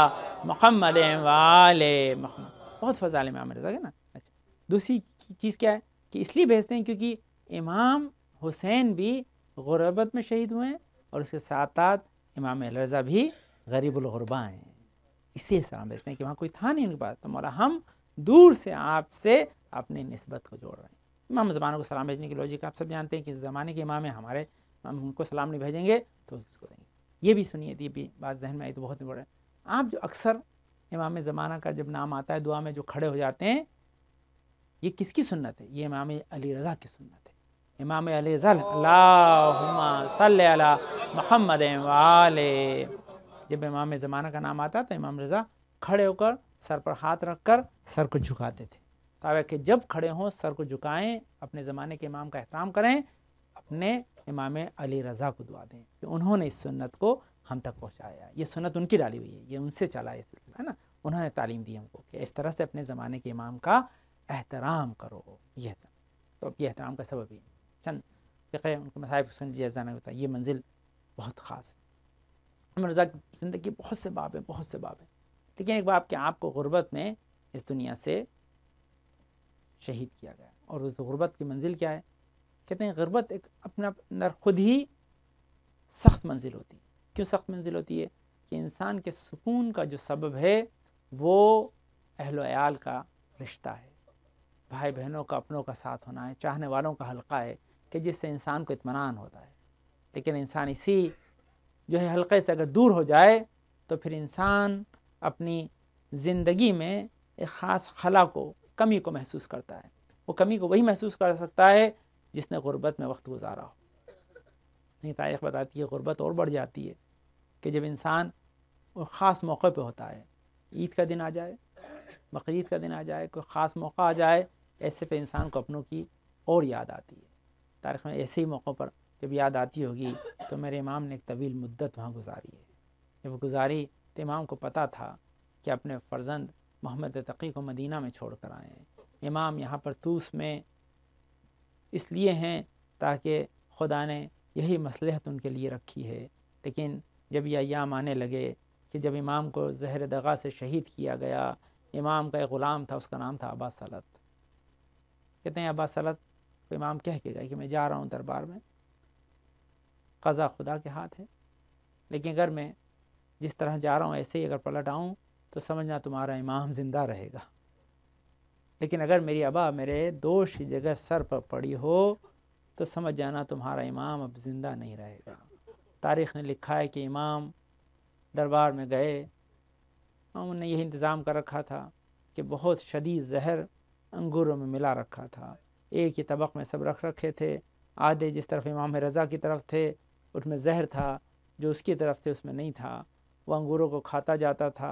محمد وآل محمد. بہت فضائل امام رضا ہے نا. اچھا، دوسری چیز کیا ہے کہ اس لیے بھیجتے ہیں کیونکہ امام حسین بھی غربت میں شہید ہوئے ہیں اور اس کے ساتھ ساتھ امام علی رضا بھی غریب الغرباء ہیں. اسی سلام بھیجتے ہیں کہ وہاں کوئی تھا نہیں ان کے پاس، تو مولا ہم دور سے آپ سے اپنی نسبت کو جوڑ رہے ہیں. امام زمانہ کو سلام بھیجنے کی لوجک آپ سب جانتے ہیں کہ زمانے کے امام ہیں ہمارے، ہم ان کو سلام نہیں بھیجیں گے تو اس کو دیں گے. یہ بھی سنیے، یہ بھی بات ذہن میں آئی تو بہت امپورٹنٹ. آپ جو اکثر امام زمانہ کا جب نام آتا ہے دعا میں جو کھڑے ہو جاتے ہیں، یہ کس کی سنت ہے؟ یہ امام علی رضا کی سنت ہے. امام علی رضا اللہم صلی علی محمد وآلہ، جب امام زمانہ کا نام آتا تو امام رضا کھڑے ہو کر سر پر ہاتھ رکھ کر سر کو جھکاتے تھے، تاکہ کہ جب کھڑے ہوں سر کو جھکائیں، اپنے زمانے کے امام کا احترام کریں، اپنے امام علی رضا کو دعا دیں کہ انہوں نے اس سنت کو ہم تک پہنچایا، یہ سنت ان کی ڈالی ہوئی ہے، یہ ان سے چلا ہے نا، انہوں نے تعلیم دی ہم کو کہ اس طرح سے اپنے زمانے کے امام کا احترام کرو، یہ تو یہ احترام کا سبب ہی چند فقہ ان کے مصائب سن جیسا نہیں ہوتا، یہ منزل بہت خاص ہے۔ امام رضا کی زندگی بہت سے باب ہیں، لیکن ایک باب کہ آپ کو غربت میں اس دنیا سے شہید کیا گیا، اور اس غربت کی منزل کیا ہے؟ کہتے ہیں غربت ایک اپنا اندر خود ہی سخت منزل ہوتی ہے۔ کیوں سخت منزل ہوتی ہے؟ کہ انسان کے سکون کا جو سبب ہے وہ اہل و عیال کا رشتہ ہے، بھائی بہنوں کا، اپنوں کا ساتھ ہونا ہے، چاہنے والوں کا حلقہ ہے، کہ جس سے انسان کو اطمینان ہوتا ہے۔ لیکن انسان اسی جو ہے حلقے سے اگر دور ہو جائے تو پھر انسان اپنی زندگی میں ایک خاص خلا کو، کمی کو محسوس کرتا ہے۔ وہ کمی کو وہی محسوس کر سکتا ہے جس نے غربت میں وقت گزارا ہو۔ یہ تاریخ بتاتی ہے غربت اور بڑھ جاتی ہے کہ جب انسان خاص موقع پہ ہوتا ہے، عید کا دن آ جائے، بقرعید کا دن آ جائے، کوئی خاص موقع آ جائے، ایسے پہ انسان کو اپنوں کی اور یاد آتی ہے۔ تاریخ میں ایسے ہی موقعوں پر جب یاد آتی ہوگی تو میرے امام نے ایک طویل مدت وہاں گزاری ہے۔ جب گزاری تو امام کو پتہ تھا کہ اپنے فرزند محمد تقی کو مدینہ میں چھوڑ کر آئے ہیں۔ امام یہاں پر طوس میں اس لیے ہیں تاکہ خدا نے یہی مصلحت ان کے لیے رکھی ہے، لیکن جب یہ ایام آنے لگے کہ جب امام کو زہر دغا سے شہید کیا گیا، امام کا ایک غلام تھا، اس کا نام تھا ابا سلط۔ کہتے ہیں ابا سلط کو امام کہہ کے گئے کہ میں جا رہا ہوں دربار میں، قضا خدا کے ہاتھ ہے، لیکن اگر میں جس طرح جا رہا ہوں ایسے ہی اگر پلٹ آؤں تو سمجھنا تمہارا امام زندہ رہے گا، لیکن اگر میری ابا میرے دوش کی جگہ سر پر پڑی ہو تو سمجھ جانا تمہارا امام اب زندہ نہیں رہے گا۔ تاریخ نے لکھا ہے کہ امام دربار میں گئے، انہوں نے یہی انتظام کر رکھا تھا کہ بہت شدید زہر انگوروں میں ملا رکھا تھا، ایک ہی طبق میں سب رکھ رکھے تھے، آدھے جس طرف امام رضا کی طرف تھے اس میں زہر تھا، جو اس کی طرف تھے اس میں نہیں تھا۔ وہ انگوروں کو کھاتا جاتا تھا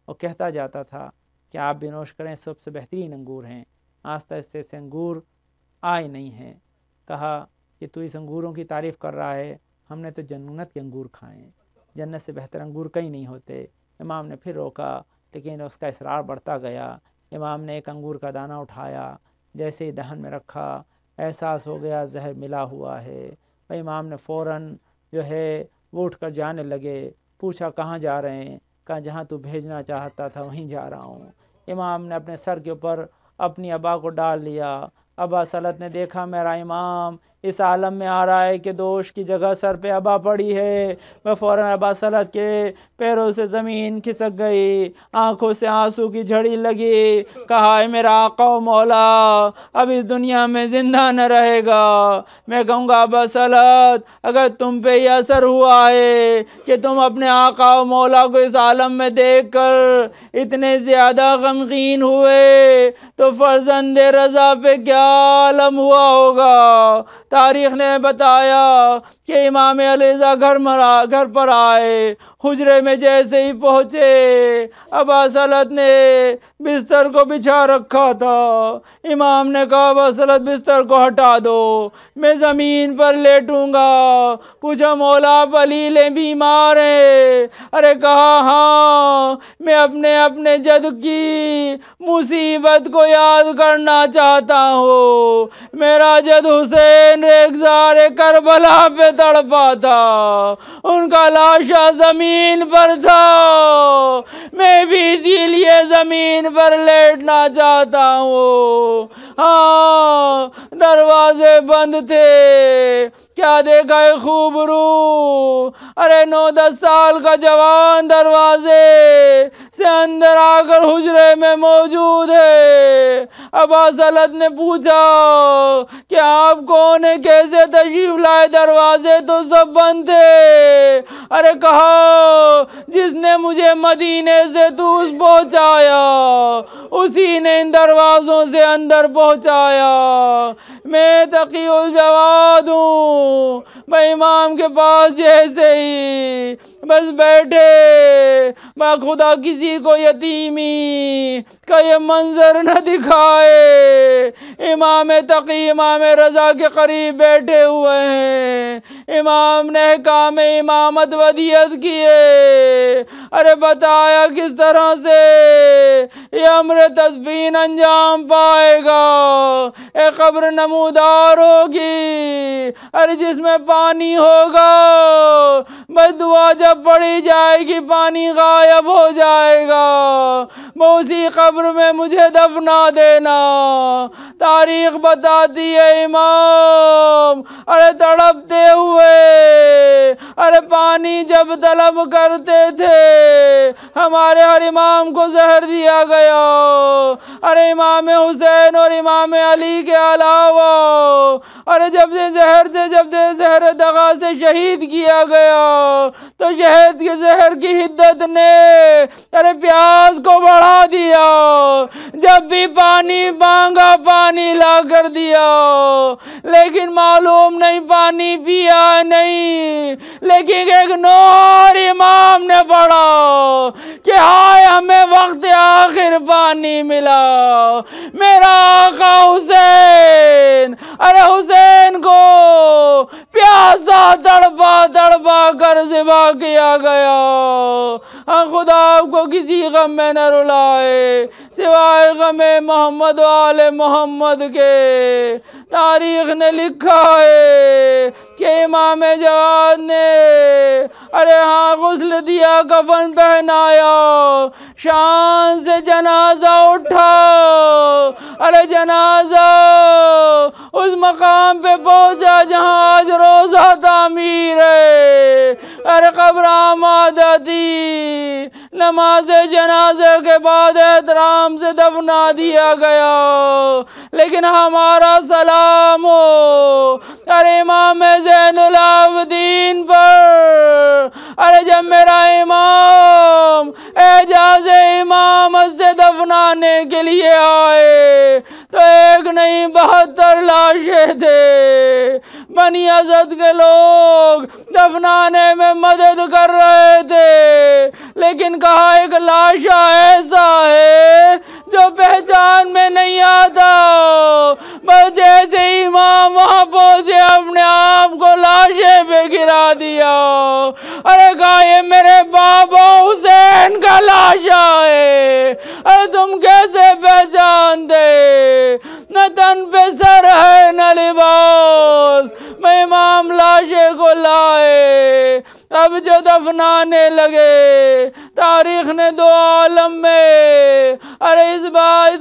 اور کہتا جاتا تھا کہ آپ بھی نوش کریں، سب سے بہترین انگور ہیں۔ آہستہ آہستہ سے انگور آئے نہیں ہیں، کہا کہ تو اس انگوروں کی تعریف کر رہا ہے، ہم نے تو جنت کے انگور کھائے ہیں، جنت سے بہتر انگور کہیں نہیں ہوتے۔ امام نے پھر روکا لیکن اس کا اصرار بڑھتا گیا۔ امام نے ایک انگور کا دانہ اٹھایا، جیسے ہی دہن میں رکھا احساس ہو گیا زہر ملا ہوا ہے۔ امام نے فوراً جو ہے وہ اٹھ کر جانے لگے، پوچھا کہاں جا رہے ہیں؟ کہا جہاں تو بھیجنا چاہتا تھا وہیں جا رہا ہوں۔ امام نے اپنے سر کے اوپر اپنی ابا کو ڈال لیا۔ ابا سلط نے دیکھا میرا امام اس عالم میں آ رہا ہے کہ دوش کی جگہ سر پہ ابا پڑی ہے۔ وہ فوراً ابا سلط کے پیروں سے زمین کھسک گئی، آنکھوں سے آنسو کی جھڑی لگی، کہا اے میرا آقا و مولا اب اس دنیا میں زندہ نہ رہے گا۔ میں کہوں گا ابا سلط اگر تم پہ یہ اثر ہوا ہے کہ تم اپنے آقا و مولا کو اس عالم میں دیکھ کر اتنے زیادہ غمگین ہوئے تو فرزند رضا پہ کیا عالم ہوا ہوگا۔ تاریخ نے بتایا کہ امام علی رضا گھر پر آئے، حجرے میں جیسے ہی پہنچے ابا سلط نے بستر کو بچھا رکھا تھا۔ امام نے کہا ابا سلط بستر کو ہٹا دو، میں زمین پر لیٹوں گا۔ پوچھا مولا آپ علیلیں بیمار ہیں؟ ارے کہا ہاں میں اپنے جد کی مصیبت کو یاد کرنا چاہتا ہوں۔ میرا جد حسین ریگزار کربلا پہ تڑپا تھا، ان کا لاشا زمین پر تھا، میں بھی اسی لیے زمین پر لیٹنا چاہتا ہوں۔ ہاں دروازے بند تھے، کیا دیکھا ہے خوب رو، ارے 9-10 سال کا جوان دروازے سے اندر آ کر حجرے میں موجود ہے۔ ابا سلط نے پوچھا کہ آپ کون ہیں، کیسے تشریف لائے؟ دروازے تو سب بند تھے۔ ارے کہا جس نے مجھے مدینے سے توس پہنچایا اسی نے ان دروازوں سے اندر پہنچایا۔ میں تقی الجواد ہوں، میں امام کے پاس جیسے ہی بس بیٹھے، میں خدا کسی کو یتیمی کا یہ منظر نہ دکھائے۔ امام تقی امام رضا کے قریب بیٹھے ہوئے ہیں، امام نے احکام امامت ودیت کیے، ارے بتایا کس طرح سے یہ امر تدفین انجام پائے گا۔ ایک قبر نمودار ہوگی، ارے جس میں پانی ہوگا، بس دعا جب پڑھی جائے گی پانی غائب ہو جائے گا، اسی قبر میں مجھے دفنا دینا۔ تاریخ بتاتی ہے امام ارے تڑپتے ہوئے، ارے پانی جب طلب کرتے تھے ہمارے ہر امام کو زہر دیا گیا، ارے امام حسین اور امام علی کے علاوہ ارے جب زہر دغا سے شہید کیا گیا تو شہد کے زہر کی حدت نے ارے پیاس کو بڑھا دیا، جب بھی پانی مانگا پانی لا کر دیا، لیکن معلوم نہیں پانی پیا نہیں، لیکن ایک نور امام نے پڑھا کہ ہائے ہمیں وقت آخر پانی ملا۔ میرا آقا حسین، ارے حسین کو پیاسا تڑپا کر ذبح کیا گیا۔ ہاں خدا آپ کو کسی غم میں نہ رلائے سوائے غم محمد و آل محمد کے۔ تاریخ نے لکھا ہے کہ امام جواد نے ارے ہاں غسل دیا، کفن پہنایا، شان سے جنازہ اٹھا، ارے جنازہ اس مقام پہ پہنچا جہاں آج روزہ تعمیر ہے، ارے قبر آمادہ تھی، نماز جنازے کے بعد احترام سے دفنا دیا گیا، لیکن ہمارا سلام ہو ارے امام زین العابدین پر۔ ارے جب میرا امام اعجاز امامت سے دفنانے کے لیے آئے تو ایک نہیں 72 لاشیں تھے، بنی اسد کے لوگ دفنانے میں مدد کر رہے تھے، لیکن کہا ایک لاشا ایسا ہے جو پہچان میں نہیں آتا، بس جیسے امام وہاں پہنچے اپنے آپ کو لاشے پہ گرا دیا، ارے کہا یہ میرے بابا حسین کا لاشا ہے، ارے تم کیسے پہچانتے؟ نہ تن پہ سر ہے نہ لباس، میں امام لاشے کو لائے، اب جو دفنانے لگے، تاریخ نے 2 عالم میں ارے اس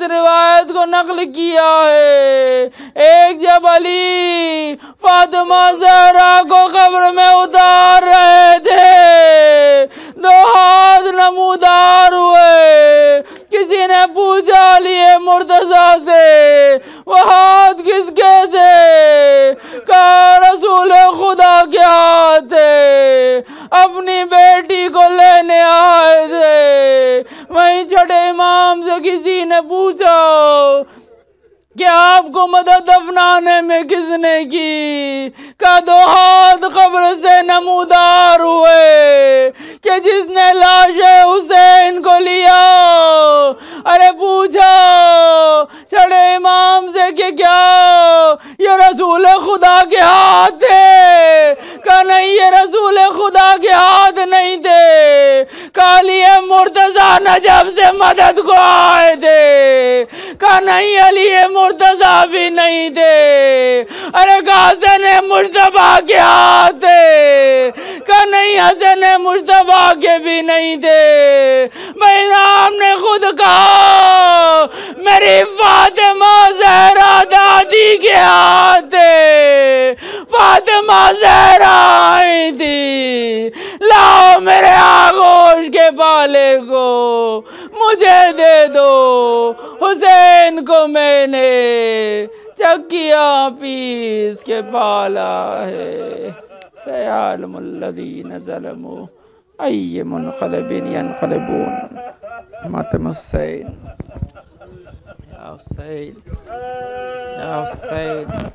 روایت کو نقل کیا ہے۔ ایک جب علی فاطمہ زہرا کو قبر میں اتار رہے تھے، 2 ہاتھ نمودار ہوئے، کسی نے پوچھا علی مرتضیٰ سے وہ ہاتھ کس کے تھے؟ کہا رسول خدا کے ہاتھ تھے، اپنی بیٹی کو لینے آئے تھے۔ وہیں چھٹے امام سے کسی نے پوچھا کہ آپ کو مدد دفنانے میں کس نے کی؟ کہا 2 ہاتھ قبر سے نمودار ہوئے کہ جس نے لاش حسین کو لیا۔ ارے پوچھا چھڑے امام سے کہ کیا یہ رسول خدا کے ہاتھ تھے؟ کہا نہیں یہ رسول خدا کے ہاتھ نہیں تھے، کہا علی مرتضیٰ نجف سے مدد کو آئے تھے، کہا نہیں علی مرتضیٰ بھی نہیں تھے، ارے کہا حسن مجتبیٰ کے ہاتھ تھے، کہا نہیں حسن مجتبیٰ کے بھی نہیں تھے۔ بھائی رام نے خود کہا میری فاطمہ زہرا دادی کے ہاتھ تھے، فاطمہ زہرا آئی تھی، لاؤ میرے آغوش کے پالے کو مجھے دے دو، حسین کو میں نے چکیاں پیس کے پالا ہے، سیعلم الذین ظلموا ای منقلب ینقلبون. ماتم حسین، یا حسین، یا حسین.